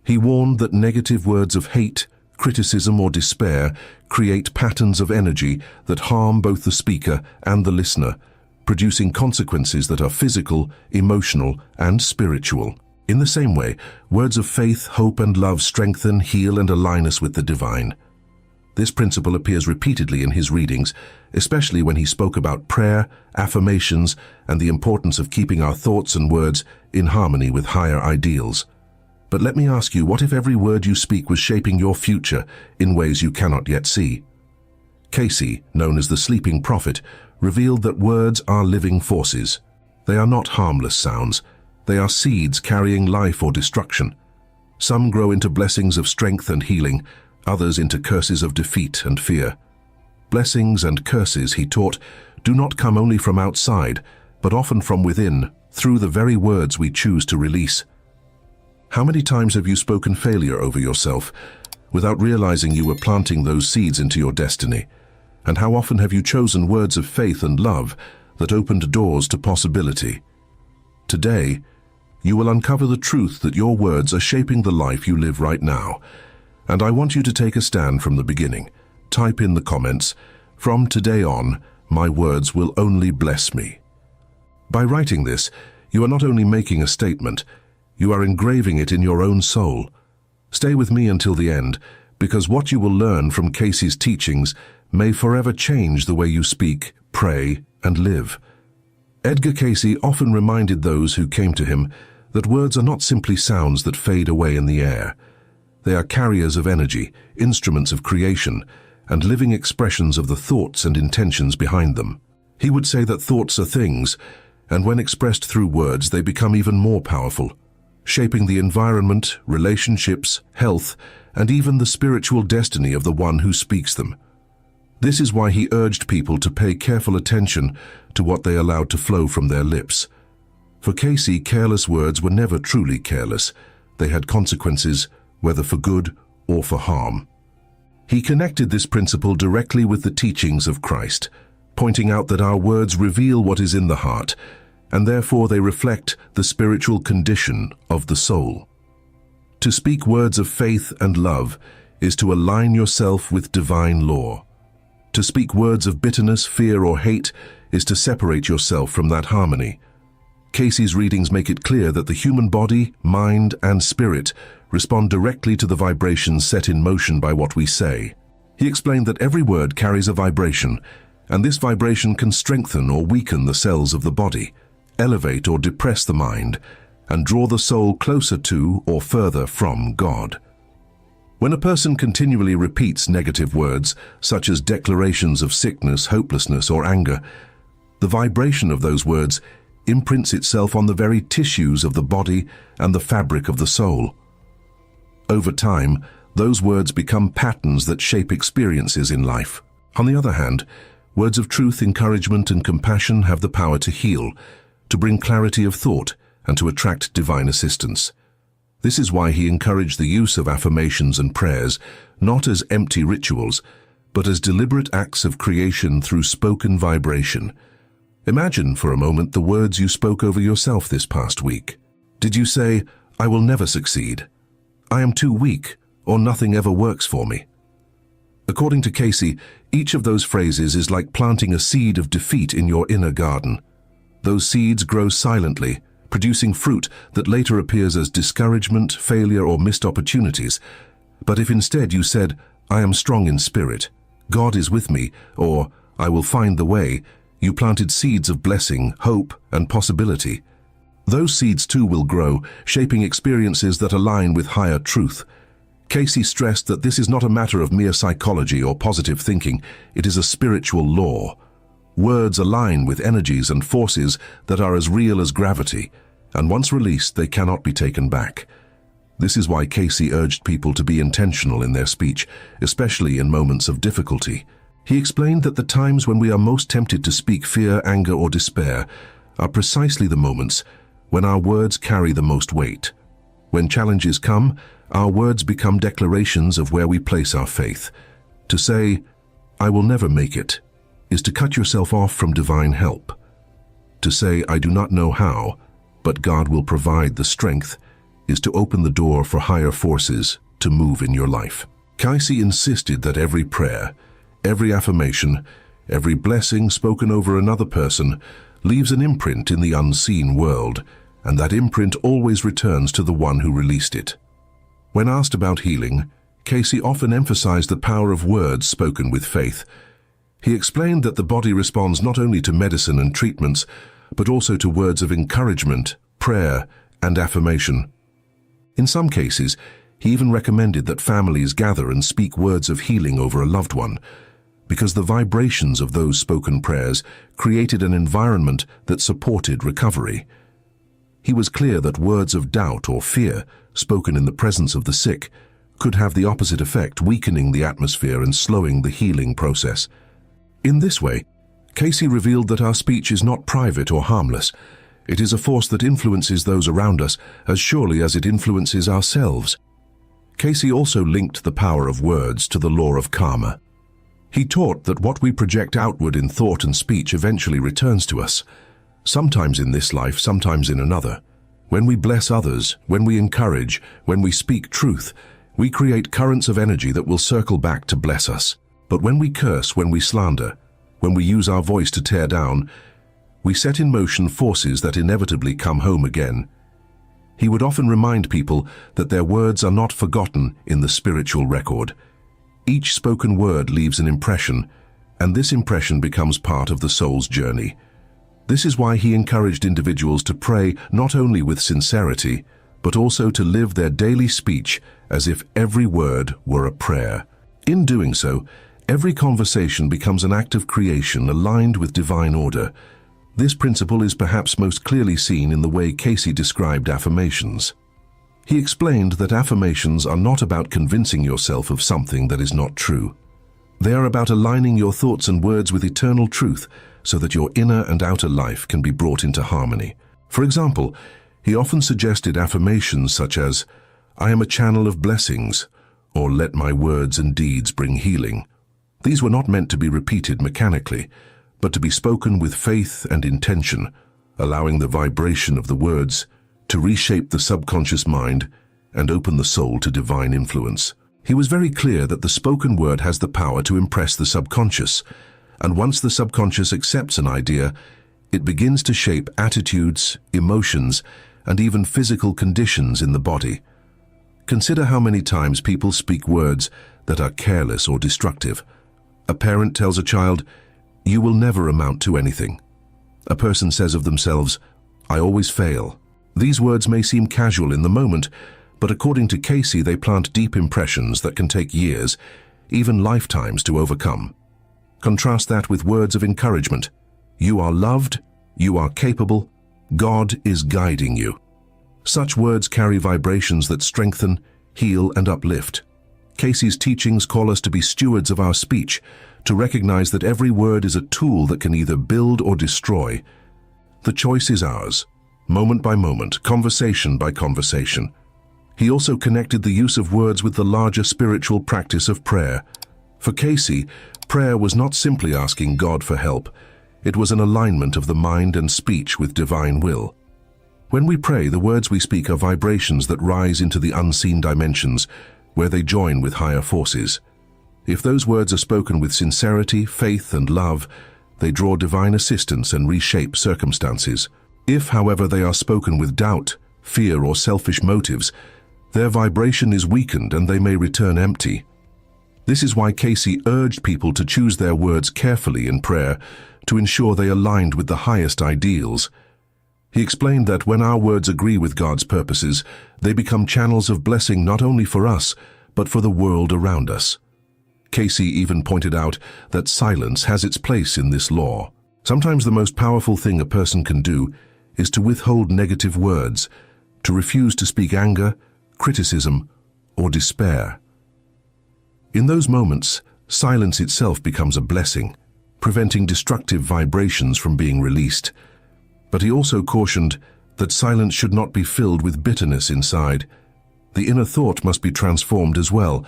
S1: He warned that negative words of hate, criticism, or despair create patterns of energy that harm both the speaker and the listener, producing consequences that are physical, emotional, and spiritual. In the same way, words of faith, hope, and love strengthen, heal, and align us with the divine. This principle appears repeatedly in his readings, especially when he spoke about prayer, affirmations, and the importance of keeping our thoughts and words in harmony with higher ideals. But let me ask you, what if every word you speak was shaping your future in ways you cannot yet see? Cayce, known as the sleeping prophet, revealed that words are living forces. They are not harmless sounds. They are seeds carrying life or destruction. Some grow into blessings of strength and healing, others into curses of defeat and fear. Blessings and curses, he taught, do not come only from outside, but often from within, through the very words we choose to release. How many times have you spoken failure over yourself, without realizing you were planting those seeds into your destiny? And how often have you chosen words of faith and love that opened doors to possibility? Today, you will uncover the truth that your words are shaping the life you live right now. And I want you to take a stand from the beginning. Type in the comments, "From today on, my words will only bless me." By writing this, you are not only making a statement, you are engraving it in your own soul. Stay with me until the end, because what you will learn from Cayce's teachings may forever change the way you speak, pray, and live. Edgar Cayce often reminded those who came to him that words are not simply sounds that fade away in the air. They are carriers of energy, instruments of creation, and living expressions of the thoughts and intentions behind them. He would say that thoughts are things, and when expressed through words, they become even more powerful, shaping the environment, relationships, health, and even the spiritual destiny of the one who speaks them. This is why he urged people to pay careful attention to what they allowed to flow from their lips. For Cayce, careless words were never truly careless. They had consequences, whether for good or for harm. He connected this principle directly with the teachings of Christ, pointing out that our words reveal what is in the heart, and therefore they reflect the spiritual condition of the soul. To speak words of faith and love is to align yourself with divine law. To speak words of bitterness, fear, or hate is to separate yourself from that harmony. Cayce's readings make it clear that the human body, mind, and spirit respond directly to the vibrations set in motion by what we say. He explained that every word carries a vibration, and this vibration can strengthen or weaken the cells of the body, elevate or depress the mind, and draw the soul closer to or further from God. When a person continually repeats negative words, such as declarations of sickness, hopelessness, or anger, the vibration of those words imprints itself on the very tissues of the body and the fabric of the soul. Over time, those words become patterns that shape experiences in life. On the other hand, words of truth, encouragement, and compassion have the power to heal, to bring clarity of thought, and to attract divine assistance. This is why he encouraged the use of affirmations and prayers, not as empty rituals, but as deliberate acts of creation through spoken vibration. Imagine for a moment the words you spoke over yourself this past week. Did you say, "I will never succeed," "I am too weak," or "nothing ever works for me"? According to Cayce, each of those phrases is like planting a seed of defeat in your inner garden. Those seeds grow silently, producing fruit that later appears as discouragement, failure, or missed opportunities. But if instead you said, "I am strong in spirit," "God is with me," or "I will find the way," you planted seeds of blessing, hope, and possibility. Those seeds too will grow, shaping experiences that align with higher truth. Cayce stressed that this is not a matter of mere psychology or positive thinking, it is a spiritual law. Words align with energies and forces that are as real as gravity, and once released, they cannot be taken back. This is why Cayce urged people to be intentional in their speech, especially in moments of difficulty. He explained that the times when we are most tempted to speak fear, anger, or despair are precisely the moments when our words carry the most weight. When challenges come, our words become declarations of where we place our faith. To say, "I will never make it," is to cut yourself off from divine help. To say, "I do not know how, but God will provide the strength," is to open the door for higher forces to move in your life. Cayce insisted that every prayer, every affirmation, every blessing spoken over another person leaves an imprint in the unseen world, and that imprint always returns to the one who released it. When asked about healing, Cayce often emphasized the power of words spoken with faith. He explained that the body responds not only to medicine and treatments, but also to words of encouragement, prayer, and affirmation. In some cases, he even recommended that families gather and speak words of healing over a loved one, because the vibrations of those spoken prayers created an environment that supported recovery. He was clear that words of doubt or fear, spoken in the presence of the sick, could have the opposite effect, weakening the atmosphere and slowing the healing process. In this way, Cayce revealed that our speech is not private or harmless. It is a force that influences those around us as surely as it influences ourselves. Cayce also linked the power of words to the law of karma. He taught that what we project outward in thought and speech eventually returns to us, sometimes in this life, sometimes in another. When we bless others, when we encourage, when we speak truth, we create currents of energy that will circle back to bless us. But when we curse, when we slander, when we use our voice to tear down, we set in motion forces that inevitably come home again. He would often remind people that their words are not forgotten in the spiritual record. Each spoken word leaves an impression, and this impression becomes part of the soul's journey. This is why he encouraged individuals to pray not only with sincerity, but also to live their daily speech as if every word were a prayer. In doing so, every conversation becomes an act of creation aligned with divine order. This principle is perhaps most clearly seen in the way Cayce described affirmations. He explained that affirmations are not about convincing yourself of something that is not true. They are about aligning your thoughts and words with eternal truth so that your inner and outer life can be brought into harmony. For example, he often suggested affirmations such as, "I am a channel of blessings," or "Let my words and deeds bring healing." These were not meant to be repeated mechanically, but to be spoken with faith and intention, allowing the vibration of the words to reshape the subconscious mind and open the soul to divine influence. He was very clear that the spoken word has the power to impress the subconscious, and once the subconscious accepts an idea, it begins to shape attitudes, emotions, and even physical conditions in the body. Consider how many times people speak words that are careless or destructive. A parent tells a child, "You will never amount to anything." A person says of themselves, "I always fail." These words may seem casual in the moment, but according to Cayce, they plant deep impressions that can take years, even lifetimes, to overcome. Contrast that with words of encouragement. "You are loved, you are capable, God is guiding you." Such words carry vibrations that strengthen, heal, and uplift. Cayce's teachings call us to be stewards of our speech, to recognize that every word is a tool that can either build or destroy. The choice is ours, moment by moment, conversation by conversation. He also connected the use of words with the larger spiritual practice of prayer. For Cayce, prayer was not simply asking God for help. It was an alignment of the mind and speech with divine will. When we pray, the words we speak are vibrations that rise into the unseen dimensions, where they join with higher forces. If those words are spoken with sincerity, faith, and love, they draw divine assistance and reshape circumstances. If, however, they are spoken with doubt, fear, or selfish motives, their vibration is weakened and they may return empty. This is why Cayce urged people to choose their words carefully in prayer to ensure they aligned with the highest ideals. He explained that when our words agree with God's purposes, they become channels of blessing not only for us, but for the world around us. Cayce even pointed out that silence has its place in this law. Sometimes the most powerful thing a person can do is to withhold negative words, to refuse to speak anger, criticism, or despair. In those moments, silence itself becomes a blessing, preventing destructive vibrations from being released. But he also cautioned that silence should not be filled with bitterness inside. The inner thought must be transformed as well,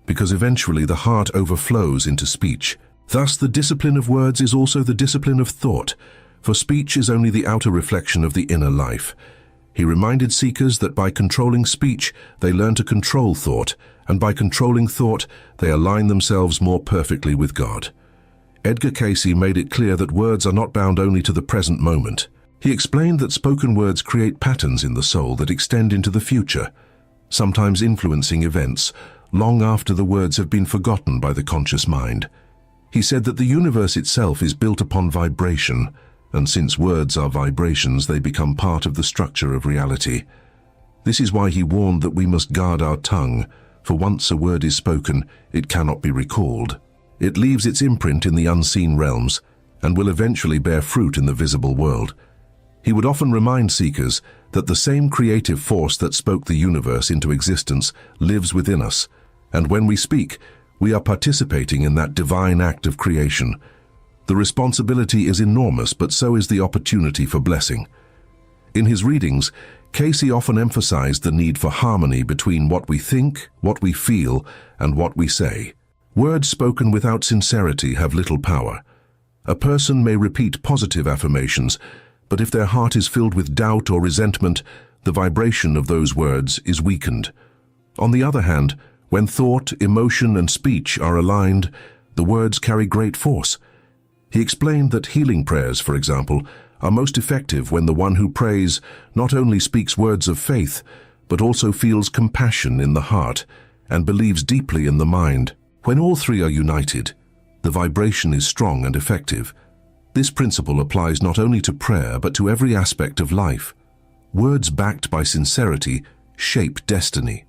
S1: because eventually the heart overflows into speech. Thus, the discipline of words is also the discipline of thought, for speech is only the outer reflection of the inner life. He reminded seekers that by controlling speech, they learn to control thought, and by controlling thought, they align themselves more perfectly with God. Edgar Cayce made it clear that words are not bound only to the present moment. He explained that spoken words create patterns in the soul that extend into the future, sometimes influencing events long after the words have been forgotten by the conscious mind. He said that the universe itself is built upon vibration, and since words are vibrations, they become part of the structure of reality. This is why he warned that we must guard our tongue, for once a word is spoken, it cannot be recalled. It leaves its imprint in the unseen realms, and will eventually bear fruit in the visible world. He would often remind seekers that the same creative force that spoke the universe into existence lives within us, and when we speak, we are participating in that divine act of creation. The responsibility is enormous, but so is the opportunity for blessing. In his readings, Cayce often emphasized the need for harmony between what we think, what we feel, and what we say. Words spoken without sincerity have little power. A person may repeat positive affirmations, but if their heart is filled with doubt or resentment, the vibration of those words is weakened. On the other hand, when thought, emotion, and speech are aligned, the words carry great force. He explained that healing prayers, for example, are most effective when the one who prays not only speaks words of faith, but also feels compassion in the heart and believes deeply in the mind. When all three are united, the vibration is strong and effective. This principle applies not only to prayer, but to every aspect of life. Words backed by sincerity shape destiny.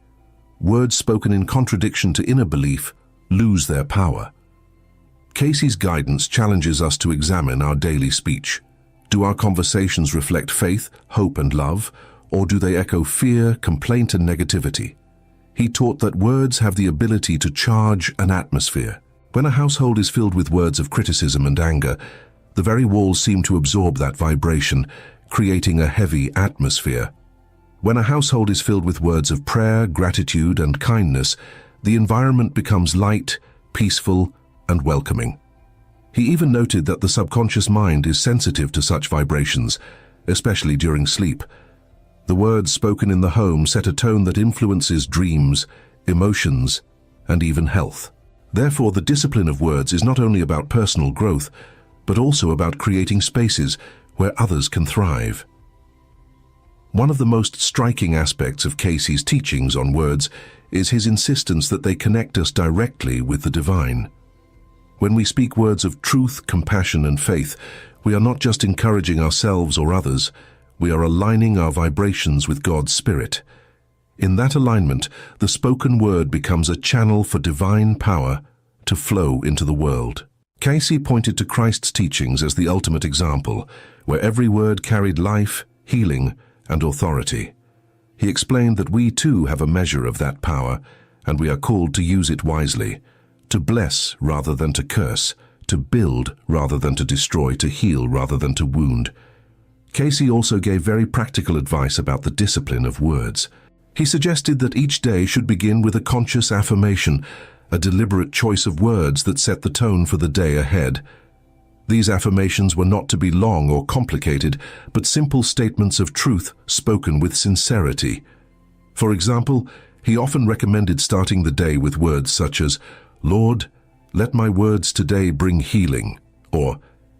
S1: Words spoken in contradiction to inner belief lose their power. Cayce's guidance challenges us to examine our daily speech. Do our conversations reflect faith, hope, and love, or do they echo fear, complaint, and negativity? He taught that words have the ability to charge an atmosphere. When a household is filled with words of criticism and anger, the very walls seem to absorb that vibration, creating a heavy atmosphere. When a household is filled with words of prayer, gratitude, and kindness, the environment becomes light, peaceful, and welcoming. He even noted that the subconscious mind is sensitive to such vibrations, especially during sleep. The words spoken in the home set a tone that influences dreams, emotions, and even health. Therefore, the discipline of words is not only about personal growth, but also about creating spaces where others can thrive. One of the most striking aspects of Cayce's teachings on words is his insistence that they connect us directly with the divine. When we speak words of truth, compassion, and faith, we are not just encouraging ourselves or others, we are aligning our vibrations with God's Spirit. In that alignment, the spoken word becomes a channel for divine power to flow into the world. Cayce pointed to Christ's teachings as the ultimate example, where every word carried life, healing, and authority. He explained that we too have a measure of that power, and we are called to use it wisely, to bless rather than to curse, to build rather than to destroy, to heal rather than to wound. Cayce also gave very practical advice about the discipline of words. He suggested that each day should begin with a conscious affirmation, a deliberate choice of words that set the tone for the day ahead. These affirmations were not to be long or complicated, but simple statements of truth spoken with sincerity. For example, he often recommended starting the day with words such as, "Lord, let my words today bring healing," or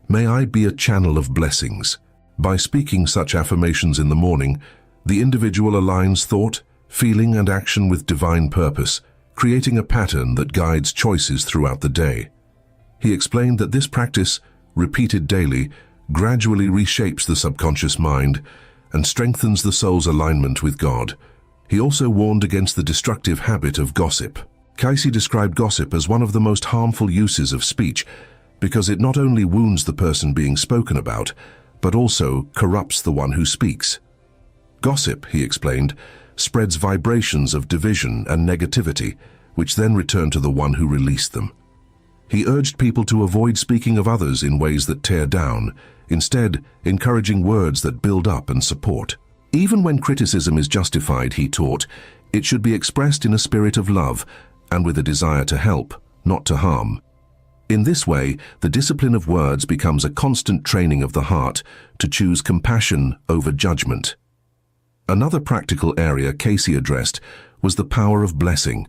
S1: "May I be a channel of blessings." By speaking such affirmations in the morning, the individual aligns thought, feeling, and action with divine purpose, creating a pattern that guides choices throughout the day. He explained that this practice, repeated daily, gradually reshapes the subconscious mind and strengthens the soul's alignment with God. He also warned against the destructive habit of gossip. Cayce described gossip as one of the most harmful uses of speech because it not only wounds the person being spoken about, but also corrupts the one who speaks. Gossip, he explained, spreads vibrations of division and negativity, which then return to the one who released them. He urged people to avoid speaking of others in ways that tear down, instead encouraging words that build up and support. Even when criticism is justified, he taught, it should be expressed in a spirit of love and with a desire to help, not to harm. In this way, the discipline of words becomes a constant training of the heart to choose compassion over judgment. Another practical area Cayce addressed was the power of blessing.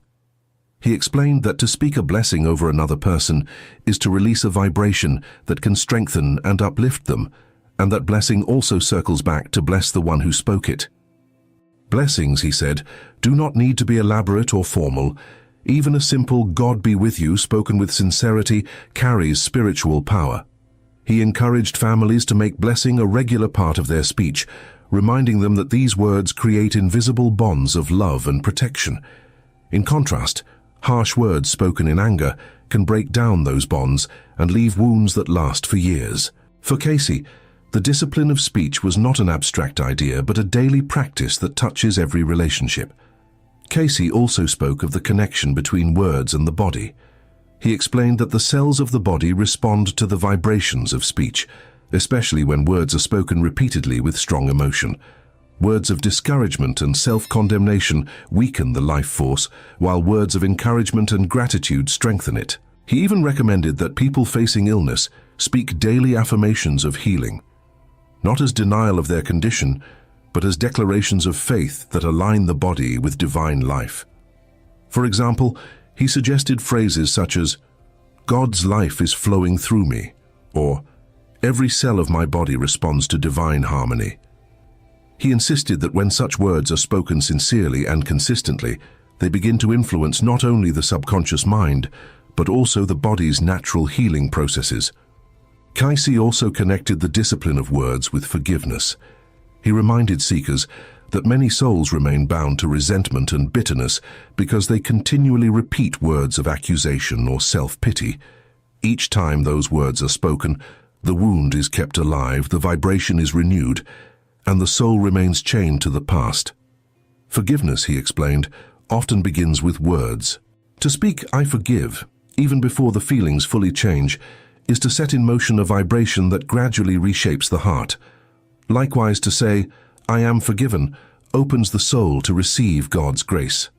S1: He explained that to speak a blessing over another person is to release a vibration that can strengthen and uplift them, and that blessing also circles back to bless the one who spoke it. Blessings, he said, do not need to be elaborate or formal. Even a simple "God be with you" spoken with sincerity carries spiritual power. He encouraged families to make blessing a regular part of their speech, reminding them that these words create invisible bonds of love and protection. In contrast, harsh words spoken in anger can break down those bonds and leave wounds that last for years. For Cayce, the discipline of speech was not an abstract idea, but a daily practice that touches every relationship. Cayce also spoke of the connection between words and the body. He explained that the cells of the body respond to the vibrations of speech, especially when words are spoken repeatedly with strong emotion. Words of discouragement and self-condemnation weaken the life force, while words of encouragement and gratitude strengthen it. He even recommended that people facing illness speak daily affirmations of healing, not as denial of their condition, but as declarations of faith that align the body with divine life. For example, he suggested phrases such as, "God's life is flowing through me," or "Every cell of my body responds to divine harmony." He insisted that when such words are spoken sincerely and consistently, they begin to influence not only the subconscious mind, but also the body's natural healing processes. Cayce also connected the discipline of words with forgiveness. He reminded seekers that many souls remain bound to resentment and bitterness because they continually repeat words of accusation or self-pity. Each time those words are spoken, the wound is kept alive, the vibration is renewed, and the soul remains chained to the past. Forgiveness, he explained, often begins with words. To speak "I forgive," even before the feelings fully change, is to set in motion a vibration that gradually reshapes the heart. Likewise, to say "I am forgiven" opens the soul to receive God's grace.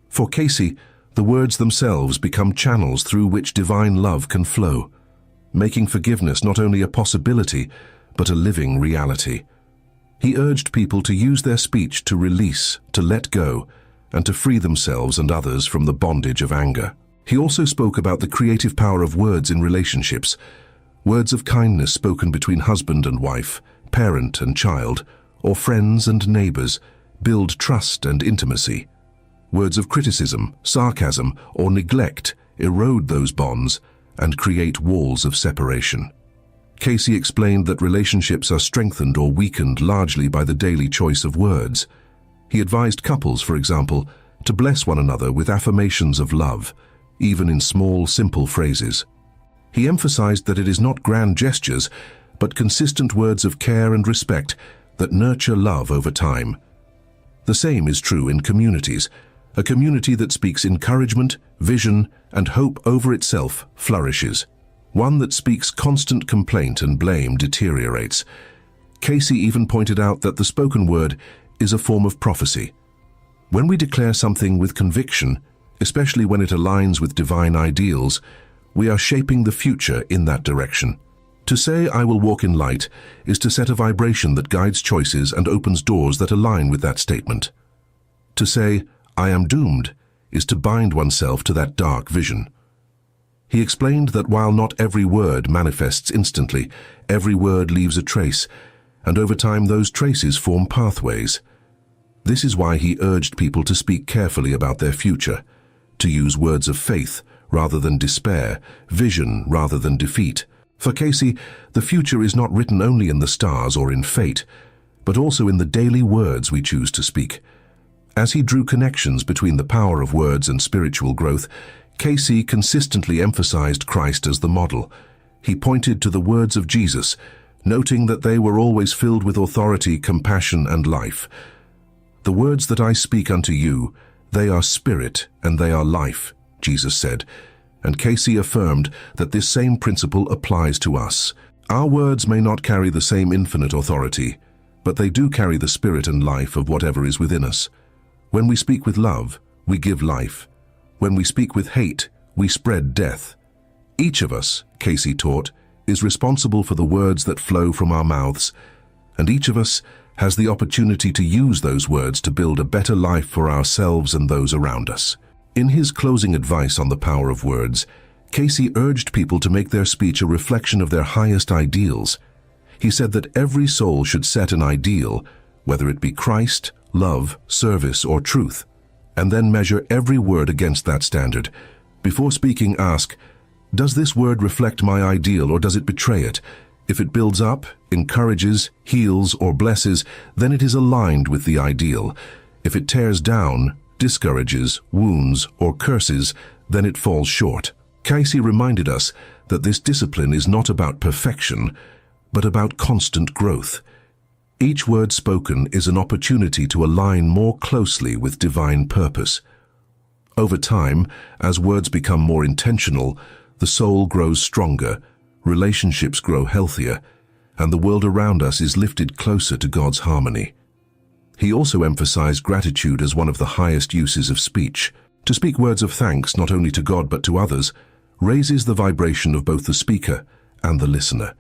S1: For Cayce, the words themselves become channels through which divine love can flow, making forgiveness not only a possibility, but a living reality. He urged people to use their speech to release, to let go, and to free themselves and others from the bondage of anger. He also spoke about the creative power of words in relationships. Words of kindness spoken between husband and wife, parent and child, or friends and neighbors build trust and intimacy. Words of criticism, sarcasm, or neglect erode those bonds and create walls of separation. Cayce explained that relationships are strengthened or weakened largely by the daily choice of words. He advised couples, for example, to bless one another with affirmations of love, even in small, simple phrases. He emphasized that it is not grand gestures, but consistent words of care and respect that nurture love over time. The same is true in communities. A community that speaks encouragement, vision, and hope over itself flourishes. One that speaks constant complaint and blame deteriorates. Cayce even pointed out that the spoken word is a form of prophecy. When we declare something with conviction, especially when it aligns with divine ideals, we are shaping the future in that direction. To say, "I will walk in light," is to set a vibration that guides choices and opens doors that align with that statement. To say, "I am doomed," is to bind oneself to that dark vision. He explained that while not every word manifests instantly, every word leaves a trace, and over time those traces form pathways. This is why he urged people to speak carefully about their future, to use words of faith rather than despair, vision rather than defeat. For Cayce, the future is not written only in the stars or in fate, but also in the daily words we choose to speak. As he drew connections between the power of words and spiritual growth, Cayce consistently emphasized Christ as the model. He pointed to the words of Jesus, noting that they were always filled with authority, compassion, and life. "The words that I speak unto you, they are spirit and they are life," Jesus said, and Cayce affirmed that this same principle applies to us. Our words may not carry the same infinite authority, but they do carry the spirit and life of whatever is within us. When we speak with love, we give life. When we speak with hate, we spread death. Each of us, Cayce taught, is responsible for the words that flow from our mouths, and each of us has the opportunity to use those words to build a better life for ourselves and those around us. In his closing advice on the power of words, Cayce urged people to make their speech a reflection of their highest ideals. He said that every soul should set an ideal, whether it be Christ, love, service, or truth, and then measure every word against that standard. Before speaking, ask, "Does this word reflect my ideal or does it betray it?" If it builds up, encourages, heals, or blesses, then it is aligned with the ideal. If it tears down, discourages, wounds, or curses, then it falls short. Cayce reminded us that this discipline is not about perfection, but about constant growth. Each word spoken is an opportunity to align more closely with divine purpose. Over time, as words become more intentional, the soul grows stronger, relationships grow healthier, and the world around us is lifted closer to God's harmony. He also emphasized gratitude as one of the highest uses of speech. To speak words of thanks not only to God but to others raises the vibration of both the speaker and the listener.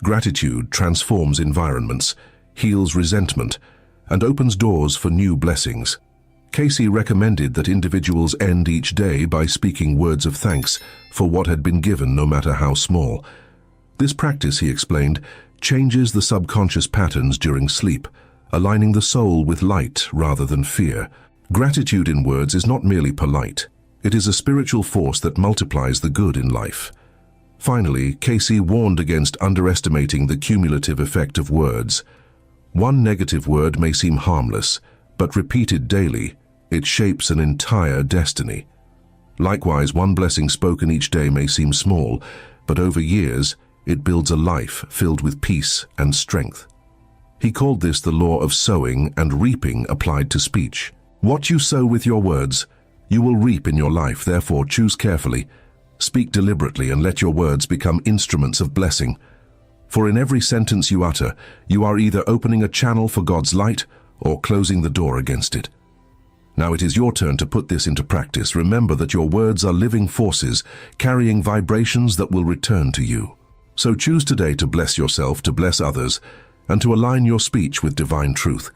S1: Gratitude transforms environments, heals resentment, and opens doors for new blessings. Cayce recommended that individuals end each day by speaking words of thanks for what had been given, no matter how small. This practice, he explained, changes the subconscious patterns during sleep, aligning the soul with light rather than fear. Gratitude in words is not merely polite. It is a spiritual force that multiplies the good in life. Finally, Cayce warned against underestimating the cumulative effect of words. One negative word may seem harmless, but repeated daily, it shapes an entire destiny. Likewise, one blessing spoken each day may seem small, but over years, it builds a life filled with peace and strength. He called this the law of sowing and reaping applied to speech. What you sow with your words, you will reap in your life. Therefore, choose carefully, speak deliberately, and let your words become instruments of blessing. For in every sentence you utter, you are either opening a channel for God's light or closing the door against it. Now it is your turn to put this into practice. Remember that your words are living forces, carrying vibrations that will return to you. So choose today to bless yourself, to bless others, and to align your speech with divine truth.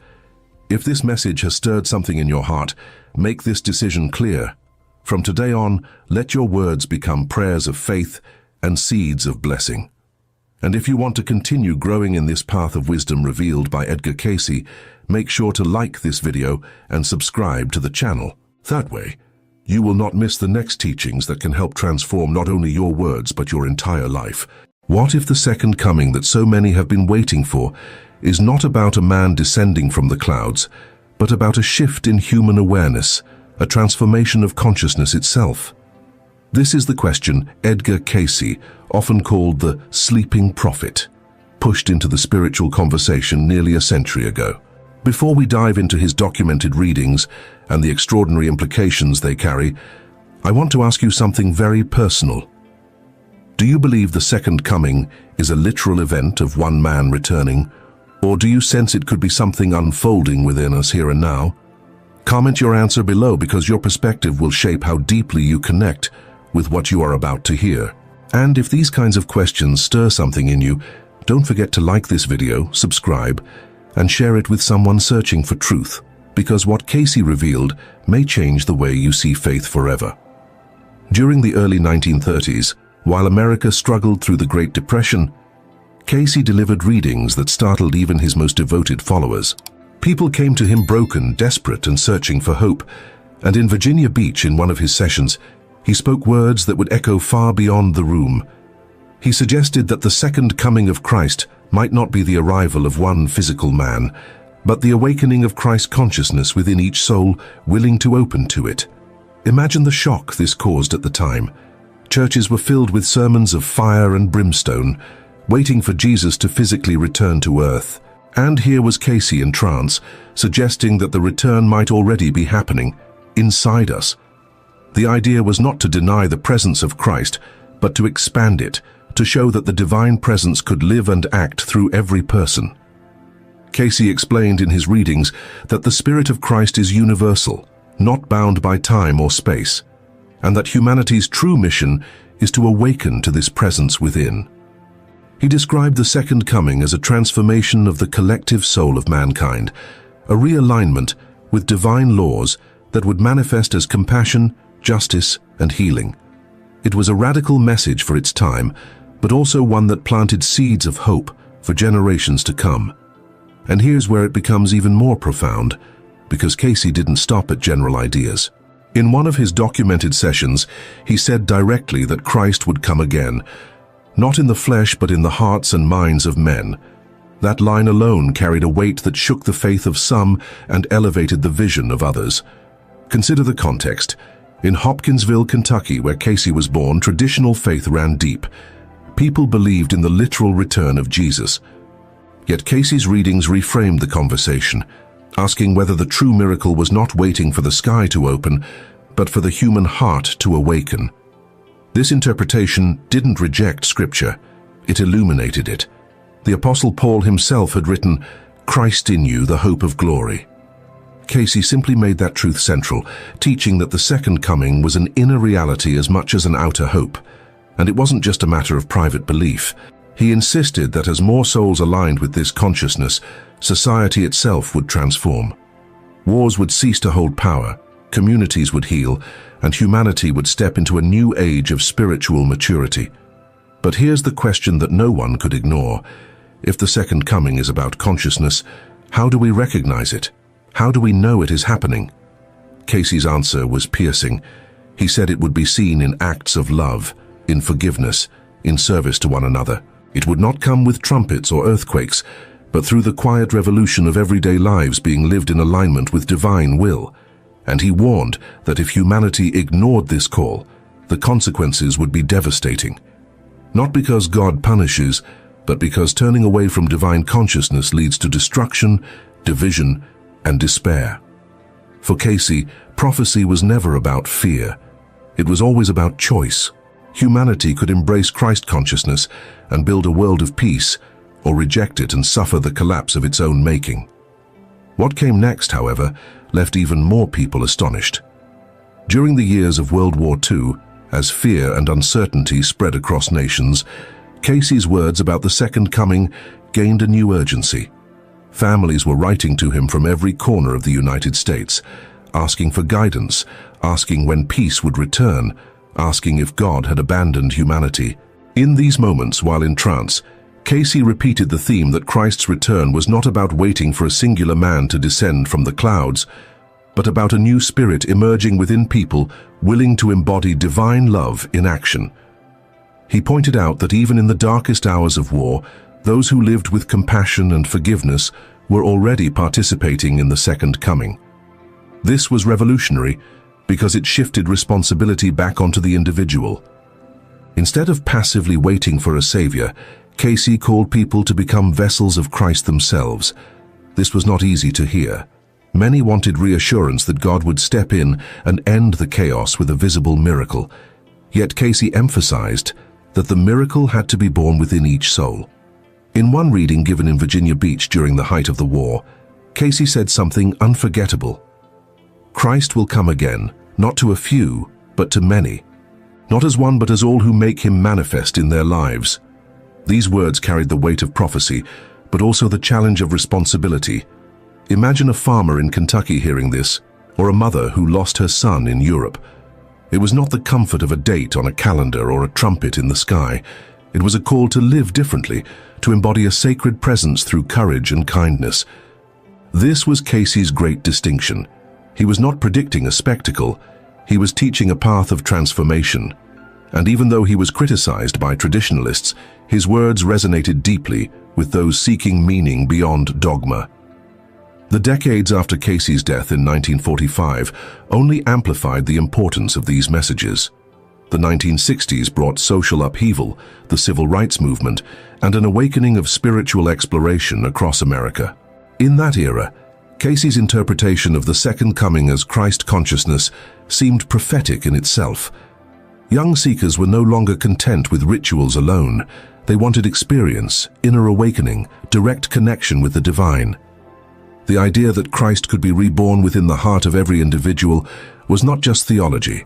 S1: If this message has stirred something in your heart, make this decision clear. From today on, let your words become prayers of faith and seeds of blessing. And if you want to continue growing in this path of wisdom revealed by Edgar Cayce, make sure to like this video and subscribe to the channel. That way, you will not miss the next teachings that can help transform not only your words but your entire life. What if the second coming that so many have been waiting for is not about a man descending from the clouds, but about a shift in human awareness, a transformation of consciousness itself? This is the question Edgar Cayce, often called the sleeping prophet, pushed into the spiritual conversation nearly a century ago. Before we dive into his documented readings and the extraordinary implications they carry, I want to ask you something very personal. Do you believe the second coming is a literal event of one man returning, or do you sense it could be something unfolding within us here and now? Comment your answer below, because your perspective will shape how deeply you connect with what you are about to hear. And if these kinds of questions stir something in you, don't forget to like this video, subscribe, and share it with someone searching for truth, because what Cayce revealed may change the way you see faith forever. During the early 1930s, while America struggled through the Great Depression, Cayce delivered readings that startled even his most devoted followers. People came to him broken, desperate, and searching for hope, and in Virginia Beach, in one of his sessions, he spoke words that would echo far beyond the room. He suggested that the second coming of Christ might not be the arrival of one physical man, but the awakening of Christ consciousness within each soul willing to open to it. Imagine the shock this caused at the time. Churches were filled with sermons of fire and brimstone, waiting for Jesus to physically return to earth. And here was Cayce in trance, suggesting that the return might already be happening inside us. The idea was not to deny the presence of Christ, but to expand it, to show that the divine presence could live and act through every person. Cayce explained in his readings that the Spirit of Christ is universal, not bound by time or space, and that humanity's true mission is to awaken to this presence within. He described the second coming as a transformation of the collective soul of mankind, a realignment with divine laws that would manifest as compassion, justice, and healing. It was a radical message for its time, but also one that planted seeds of hope for generations to come. And here's where it becomes even more profound, because Cayce didn't stop at general ideas. In one of his documented sessions, he said directly that Christ would come again, not in the flesh but in the hearts and minds of men. That line alone carried a weight that shook the faith of some and elevated the vision of others. Consider the context. In Hopkinsville, Kentucky, where Cayce was born, traditional faith ran deep. People believed in the literal return of Jesus. Yet Cayce's readings reframed the conversation, asking whether the true miracle was not waiting for the sky to open, but for the human heart to awaken. This interpretation didn't reject Scripture, it illuminated it. The Apostle Paul himself had written, "Christ in you, the hope of glory." Cayce simply made that truth central, teaching that the second coming was an inner reality as much as an outer hope. And it wasn't just a matter of private belief. He insisted that as more souls aligned with this consciousness, society itself would transform. Wars would cease to hold power, communities would heal, and humanity would step into a new age of spiritual maturity. But here's the question that no one could ignore. If the second coming is about consciousness, how do we recognize it? How do we know it is happening? Cayce's answer was piercing. He said it would be seen in acts of love, in forgiveness, in service to one another. It would not come with trumpets or earthquakes, but through the quiet revolution of everyday lives being lived in alignment with divine will. And he warned that if humanity ignored this call, the consequences would be devastating. Not because God punishes, but because turning away from divine consciousness leads to destruction, division, and despair. For Cayce, prophecy was never about fear. It was always about choice. Humanity could embrace Christ consciousness and build a world of peace, or reject it and suffer the collapse of its own making. What came next, however, left even more people astonished. During the years of World War II, as fear and uncertainty spread across nations, Cayce's words about the second coming gained a new urgency. Families were writing to him from every corner of the United States, asking for guidance, asking when peace would return, asking if God had abandoned humanity. In these moments, while in trance, Cayce repeated the theme that Christ's return was not about waiting for a singular man to descend from the clouds, but about a new spirit emerging within people willing to embody divine love in action. He pointed out that even in the darkest hours of war, those who lived with compassion and forgiveness were already participating in the second coming. This was revolutionary because it shifted responsibility back onto the individual. Instead of passively waiting for a savior, Cayce called people to become vessels of Christ themselves. This was not easy to hear. Many wanted reassurance that God would step in and end the chaos with a visible miracle. Yet Cayce emphasized that the miracle had to be born within each soul. In one reading given in Virginia Beach during the height of the war, Cayce said something unforgettable. Christ will come again, not to a few, but to many. Not as one, but as all who make him manifest in their lives. These words carried the weight of prophecy, but also the challenge of responsibility. Imagine a farmer in Kentucky hearing this, or a mother who lost her son in Europe. It was not the comfort of a date on a calendar or a trumpet in the sky. It was a call to live differently, to embody a sacred presence through courage and kindness. This was Cayce's great distinction. He was not predicting a spectacle, he was teaching a path of transformation. And even though he was criticized by traditionalists, his words resonated deeply with those seeking meaning beyond dogma. The decades after Cayce's death in 1945 only amplified the importance of these messages. The 1960s brought social upheaval, the civil rights movement, and an awakening of spiritual exploration across America. In that era, Cayce's interpretation of the second coming as Christ consciousness seemed prophetic in itself. Young seekers were no longer content with rituals alone. They wanted experience, inner awakening, direct connection with the divine. The idea that Christ could be reborn within the heart of every individual was not just theology.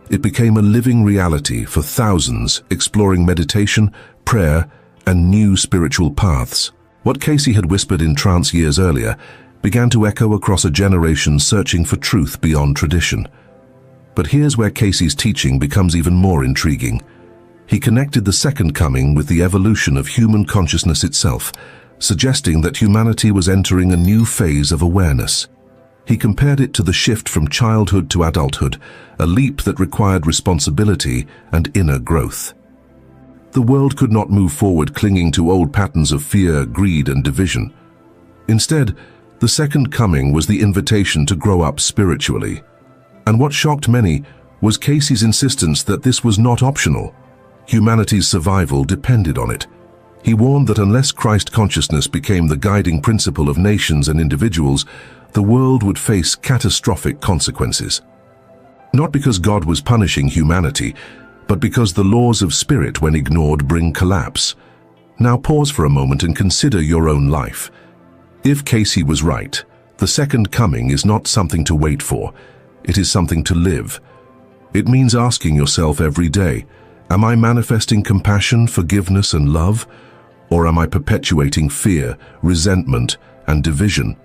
S1: It became a living reality for thousands exploring meditation, prayer, and new spiritual paths. What Cayce had whispered in trance years earlier began to echo across a generation searching for truth beyond tradition. But here's where Cayce's teaching becomes even more intriguing. He connected the second coming with the evolution of human consciousness itself, suggesting that humanity was entering a new phase of awareness. He compared it to the shift from childhood to adulthood, a leap that required responsibility and inner growth. The world could not move forward clinging to old patterns of fear, greed, and division. Instead, the second coming was the invitation to grow up spiritually. And what shocked many was Cayce's insistence that this was not optional. Humanity's survival depended on it. He warned that unless Christ consciousness became the guiding principle of nations and individuals, the world would face catastrophic consequences. Not because God was punishing humanity, but because the laws of spirit, when ignored, bring collapse. Now pause for a moment and consider your own life. If Cayce was right, the second coming is not something to wait for, it is something to live. It means asking yourself every day, am I manifesting compassion, forgiveness, and love? Or am I perpetuating fear, resentment, and division?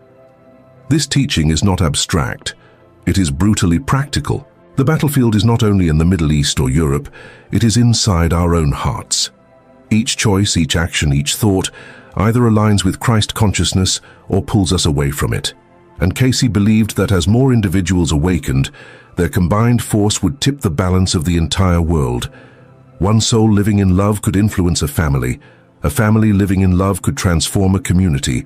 S1: This teaching is not abstract. It is brutally practical. The battlefield is not only in the Middle East or Europe, it is inside our own hearts. Each choice, each action, each thought either aligns with Christ consciousness or pulls us away from it. And Cayce believed that as more individuals awakened, their combined force would tip the balance of the entire world. One soul living in love could influence a family living in love could transform a community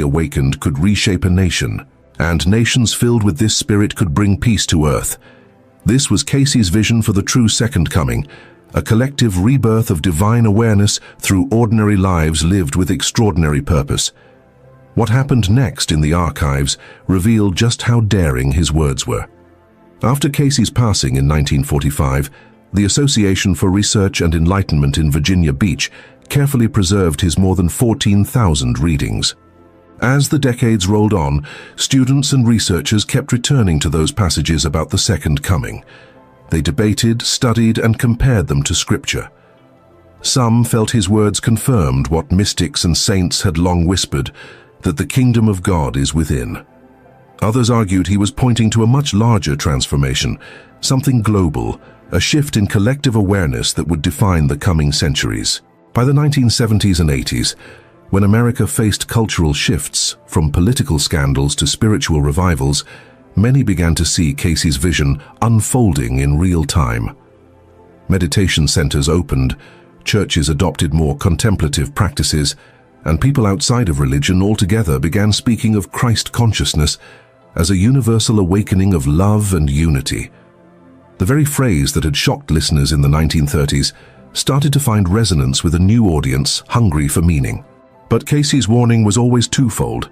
S1: awakened could reshape a nation, and nations filled with this spirit could bring peace to earth. This was Cayce's vision for the true second coming, a collective rebirth of divine awareness through ordinary lives lived with extraordinary purpose. What happened next in the archives revealed just how daring his words were. After Cayce's passing in 1945, the Association for Research and Enlightenment in Virginia Beach carefully preserved his more than 14,000 readings. As the decades rolled on, students and researchers kept returning to those passages about the second coming. They debated, studied, and compared them to Scripture. Some felt his words confirmed what mystics and saints had long whispered, that the kingdom of God is within. Others argued he was pointing to a much larger transformation, something global, a shift in collective awareness that would define the coming centuries. By the 1970s and 80s, when America faced cultural shifts, from political scandals to spiritual revivals, many began to see Cayce's vision unfolding in real time. Meditation centers opened, churches adopted more contemplative practices, and people outside of religion altogether began speaking of Christ consciousness as a universal awakening of love and unity. The very phrase that had shocked listeners in the 1930s started to find resonance with a new audience hungry for meaning. But Cayce's warning was always twofold.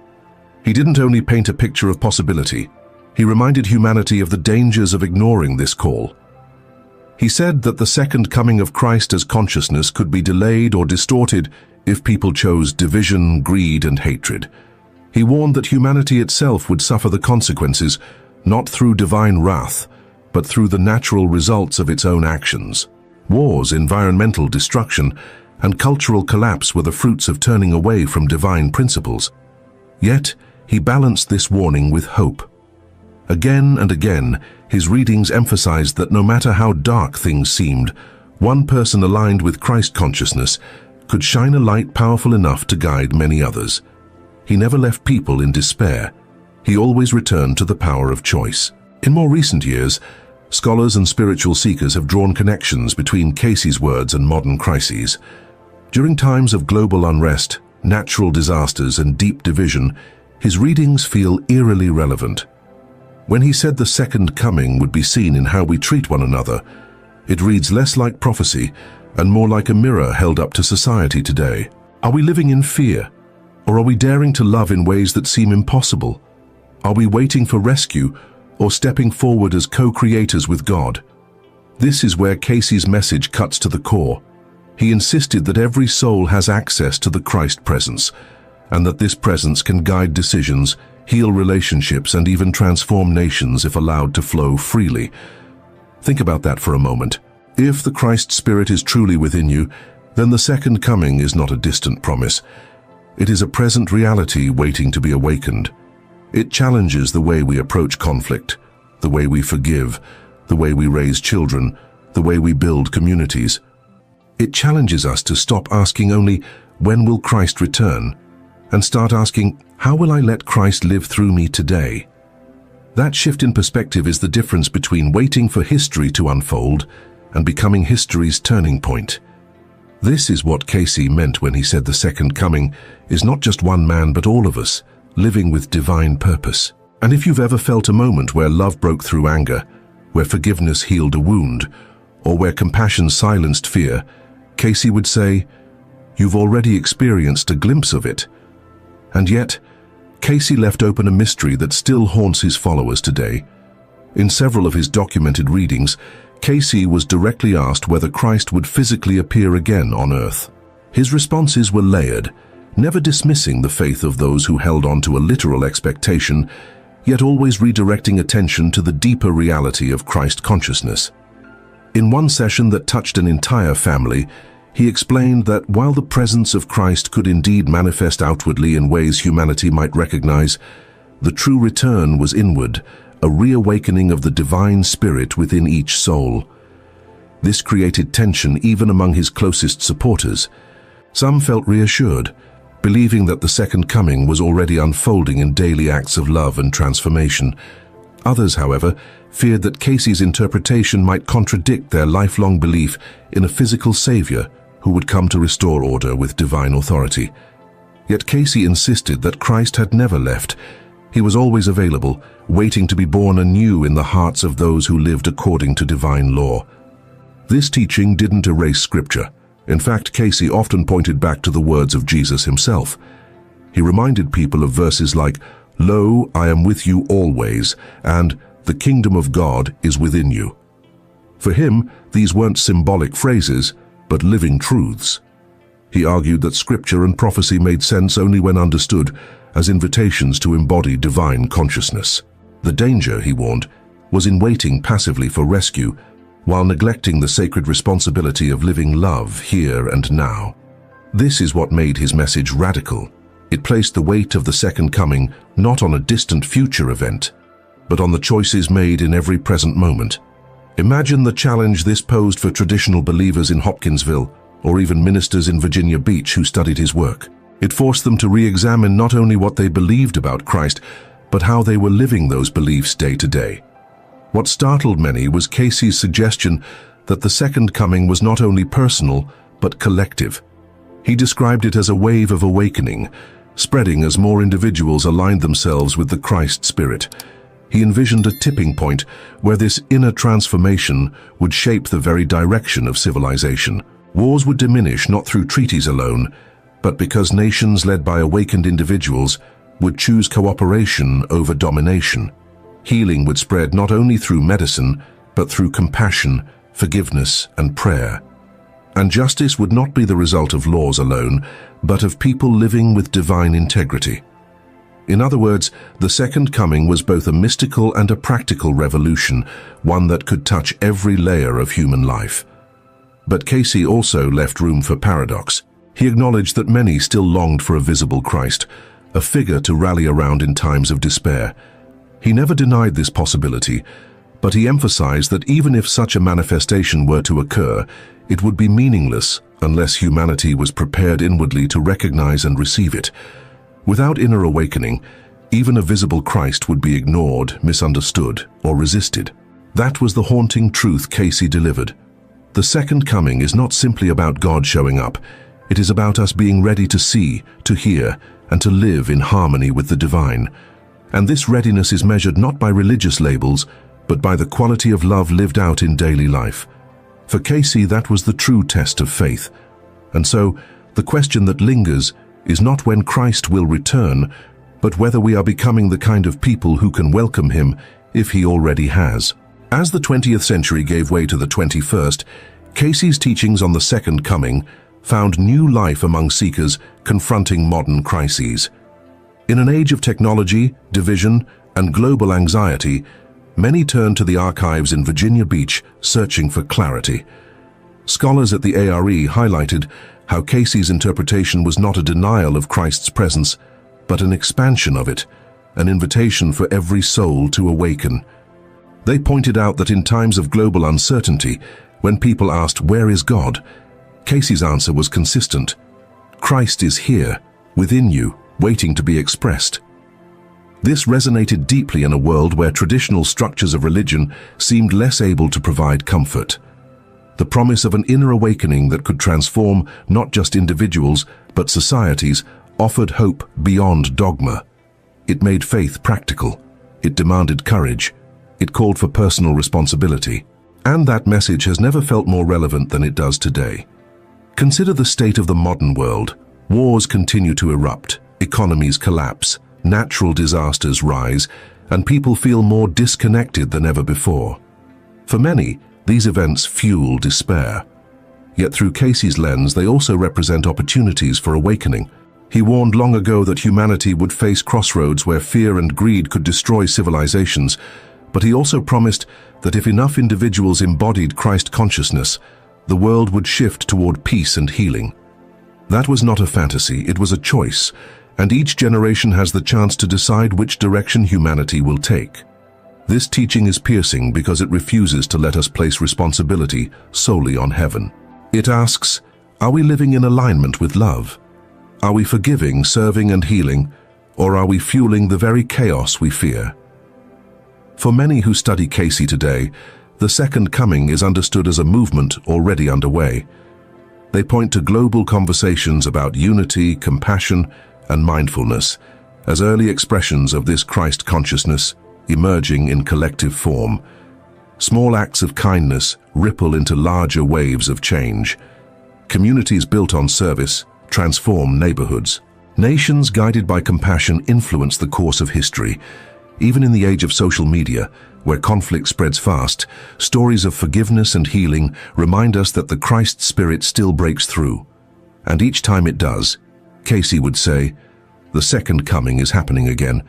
S1: He didn't only paint a picture of possibility, he reminded humanity of the dangers of ignoring this call. He said that the second coming of Christ as consciousness could be delayed or distorted if people chose division, greed, and hatred. He warned that humanity itself would suffer the consequences, not through divine wrath, but through the natural results of its own actions. Wars, environmental destruction, and cultural collapse were the fruits of turning away from divine principles. Yet, he balanced this warning with hope. Again and again, his readings emphasized that no matter how dark things seemed, one person aligned with Christ consciousness could shine a light powerful enough to guide many others. He never left people in despair. He always returned to the power of choice. In more recent years, scholars and spiritual seekers have drawn connections between Cayce's words and modern crises. During times of global unrest, natural disasters, and deep division, his readings feel eerily relevant. When he said the second coming would be seen in how we treat one another, it reads less like prophecy and more like a mirror held up to society today. Are we living in fear? Or are we daring to love in ways that seem impossible? Are we waiting for rescue or stepping forward as co-creators with God? This is where Cayce's message cuts to the core. He insisted that every soul has access to the Christ presence, and that this presence can guide decisions, heal relationships, and even transform nations if allowed to flow freely. Think about that for a moment. If the Christ Spirit is truly within you, then the second coming is not a distant promise. It is a present reality waiting to be awakened. It challenges the way we approach conflict, the way we forgive, the way we raise children, the way we build communities. It challenges us to stop asking only, when will Christ return? And start asking, how will I let Christ live through me today? That shift in perspective is the difference between waiting for history to unfold and becoming history's turning point. This is what Cayce meant when he said the second coming is not just one man but all of us, living with divine purpose. And if you've ever felt a moment where love broke through anger, where forgiveness healed a wound, or where compassion silenced fear, Cayce would say, you've already experienced a glimpse of it. And yet, Cayce left open a mystery that still haunts his followers today. In several of his documented readings, Cayce was directly asked whether Christ would physically appear again on earth. His responses were layered, never dismissing the faith of those who held on to a literal expectation, yet always redirecting attention to the deeper reality of Christ consciousness. In one session that touched an entire family, he explained that while the presence of Christ could indeed manifest outwardly in ways humanity might recognize, the true return was inward, a reawakening of the divine spirit within each soul. This created tension even among his closest supporters. Some felt reassured, believing that the second coming was already unfolding in daily acts of love and transformation. Others, however, feared that Cayce's interpretation might contradict their lifelong belief in a physical savior who would come to restore order with divine authority. Yet Cayce insisted that Christ had never left. He was always available, waiting to be born anew in the hearts of those who lived according to divine law. This teaching didn't erase Scripture. In fact, Cayce often pointed back to the words of Jesus himself. He reminded people of verses like, "Lo, I am with you always," and "The kingdom of God is within you." For him, these weren't symbolic phrases, but living truths. He argued that Scripture and prophecy made sense only when understood as invitations to embody divine consciousness. The danger, he warned, was in waiting passively for rescue, while neglecting the sacred responsibility of living love here and now. This is what made his message radical. It placed the weight of the second coming not on a distant future event, but on the choices made in every present moment. Imagine the challenge this posed for traditional believers in Hopkinsville, or even ministers in Virginia Beach who studied his work. It forced them to re-examine not only what they believed about Christ, but how they were living those beliefs day to day. What startled many was Cayce's suggestion that the second coming was not only personal, but collective. He described it as a wave of awakening, spreading as more individuals aligned themselves with the Christ spirit. He envisioned a tipping point where this inner transformation would shape the very direction of civilization. Wars would diminish not through treaties alone, but because nations led by awakened individuals would choose cooperation over domination. Healing would spread not only through medicine, but through compassion, forgiveness, and prayer. And justice would not be the result of laws alone, but of people living with divine integrity. In other words, the second coming was both a mystical and a practical revolution, one that could touch every layer of human life. But Cayce also left room for paradox. He acknowledged that many still longed for a visible Christ, a figure to rally around in times of despair. He never denied this possibility, but he emphasized that even if such a manifestation were to occur, it would be meaningless unless humanity was prepared inwardly to recognize and receive it. Without inner awakening, even a visible Christ would be ignored, misunderstood, or resisted. That was the haunting truth Cayce delivered. The second coming is not simply about God showing up. It is about us being ready to see, to hear, and to live in harmony with the divine. And this readiness is measured not by religious labels, but by the quality of love lived out in daily life. For Cayce, that was the true test of faith. And so, the question that lingers is not when Christ will return, but whether we are becoming the kind of people who can welcome him if he already has. As the 20th century gave way to the 21st, Cayce's teachings on the second coming found new life among seekers confronting modern crises. In an age of technology, division, and global anxiety, many turned to the archives in Virginia Beach searching for clarity. Scholars at the ARE highlighted how Cayce's interpretation was not a denial of Christ's presence, but an expansion of it, an invitation for every soul to awaken. They pointed out that in times of global uncertainty, when people asked, "Where is God?" Cayce's answer was consistent. Christ is here, within you, waiting to be expressed. This resonated deeply in a world where traditional structures of religion seemed less able to provide comfort. The promise of an inner awakening that could transform not just individuals, but societies, offered hope beyond dogma. It made faith practical. It demanded courage. It called for personal responsibility. And that message has never felt more relevant than it does today. Consider the state of the modern world. Wars continue to erupt, economies collapse, natural disasters rise, and people feel more disconnected than ever before. For many, these events fuel despair. Yet through Cayce's lens, they also represent opportunities for awakening. He warned long ago that humanity would face crossroads where fear and greed could destroy civilizations, but he also promised that if enough individuals embodied Christ consciousness, the world would shift toward peace and healing. That was not a fantasy, it was a choice, and each generation has the chance to decide which direction humanity will take. This teaching is piercing because it refuses to let us place responsibility solely on heaven. It asks, are we living in alignment with love? Are we forgiving, serving, and healing, or are we fueling the very chaos we fear? For many who study Cayce today, the second coming is understood as a movement already underway. They point to global conversations about unity, compassion, and mindfulness as early expressions of this Christ consciousness emerging in collective form. Small acts of kindness ripple into larger waves of change. Communities built on service transform neighborhoods. Nations guided by compassion influence the course of history. Even in the age of social media, where conflict spreads fast, stories of forgiveness and healing remind us that the Christ spirit still breaks through. And each time it does, Cayce would say, the second coming is happening again.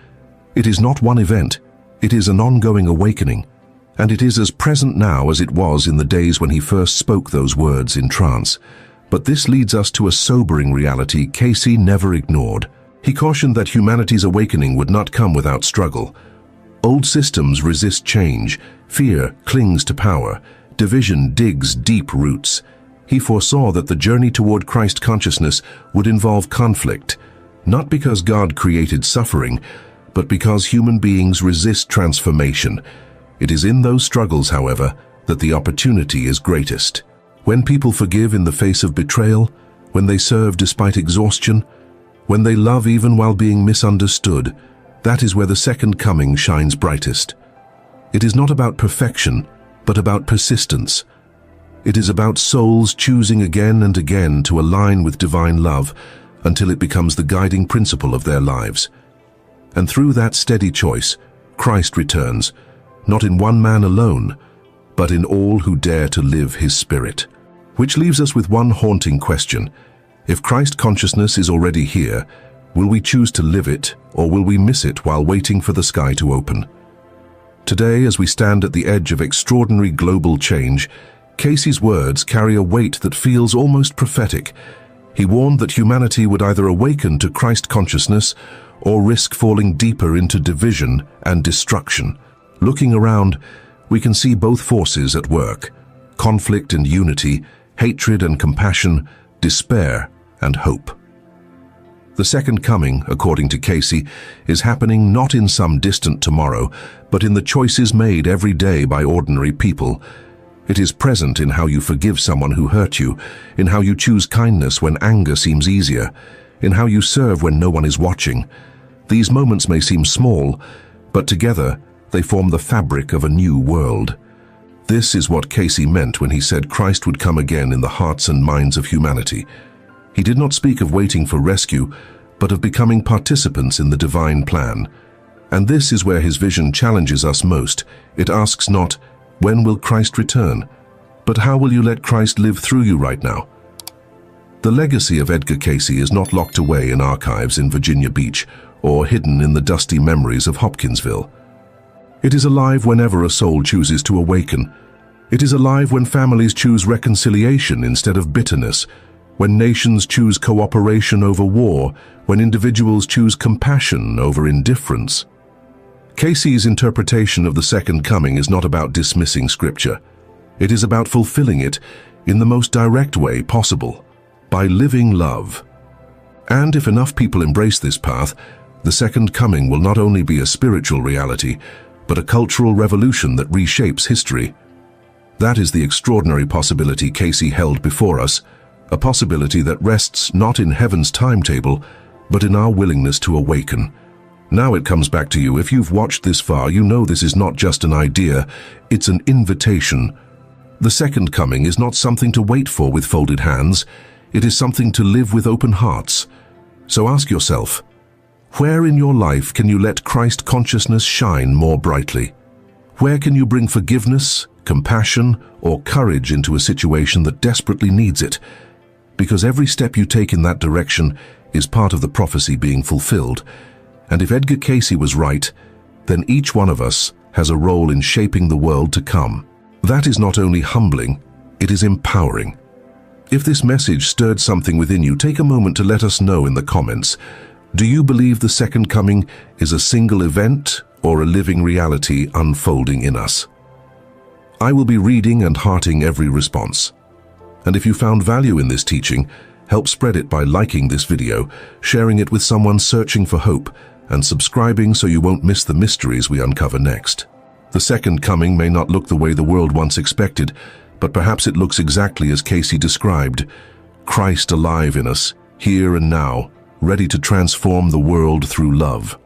S1: It is not one event, it is an ongoing awakening, and it is as present now as it was in the days when he first spoke those words in trance. But this leads us to a sobering reality Cayce never ignored. He cautioned that humanity's awakening would not come without struggle. Old systems resist change, fear clings to power, division digs deep roots. He foresaw that the journey toward Christ consciousness would involve conflict, not because God created suffering, but because human beings resist transformation. It is in those struggles, however, that the opportunity is greatest. When people forgive in the face of betrayal, when they serve despite exhaustion, when they love even while being misunderstood, that is where the second coming shines brightest. It is not about perfection, but about persistence. It is about souls choosing again and again to align with divine love until it becomes the guiding principle of their lives. And through that steady choice, Christ returns, not in one man alone, but in all who dare to live his spirit. Which leaves us with one haunting question. If Christ consciousness is already here, will we choose to live it, or will we miss it while waiting for the sky to open? Today, as we stand at the edge of extraordinary global change, Cayce's words carry a weight that feels almost prophetic. He warned that humanity would either awaken to Christ consciousness or risk falling deeper into division and destruction. Looking around, we can see both forces at work: conflict and unity, hatred and compassion, despair and hope. The second coming, according to Cayce, is happening not in some distant tomorrow, but in the choices made every day by ordinary people. It is present in how you forgive someone who hurt you, in how you choose kindness when anger seems easier, in how you serve when no one is watching. These moments may seem small, but together they form the fabric of a new world. This is what Cayce meant when he said Christ would come again in the hearts and minds of humanity. He did not speak of waiting for rescue, but of becoming participants in the divine plan. And this is where his vision challenges us most. It asks not, when will Christ return? But how will you let Christ live through you right now? The legacy of Edgar Cayce is not locked away in archives in Virginia Beach or hidden in the dusty memories of Hopkinsville. It is alive whenever a soul chooses to awaken. It is alive when families choose reconciliation instead of bitterness, when nations choose cooperation over war, when individuals choose compassion over indifference. Cayce's interpretation of the second coming is not about dismissing Scripture. It is about fulfilling it in the most direct way possible, by living love. And if enough people embrace this path, the second coming will not only be a spiritual reality, but a cultural revolution that reshapes history. That is the extraordinary possibility Cayce held before us, a possibility that rests not in heaven's timetable, but in our willingness to awaken. Now it comes back to you. If you've watched this far, you know this is not just an idea, it's an invitation. The second coming is not something to wait for with folded hands, it is something to live with open hearts. So ask yourself, where in your life can you let Christ consciousness shine more brightly? Where can you bring forgiveness, compassion, or courage into a situation that desperately needs it? Because every step you take in that direction is part of the prophecy being fulfilled. And if Edgar Cayce was right, then each one of us has a role in shaping the world to come. That is not only humbling, it is empowering. If this message stirred something within you, take a moment to let us know in the comments. Do you believe the second coming is a single event or a living reality unfolding in us? I will be reading and hearting every response. And if you found value in this teaching, help spread it by liking this video, sharing it with someone searching for hope, and subscribing so you won't miss the mysteries we uncover next. The second coming may not look the way the world once expected, but perhaps it looks exactly as Cayce described. Christ alive in us, here and now, ready to transform the world through love.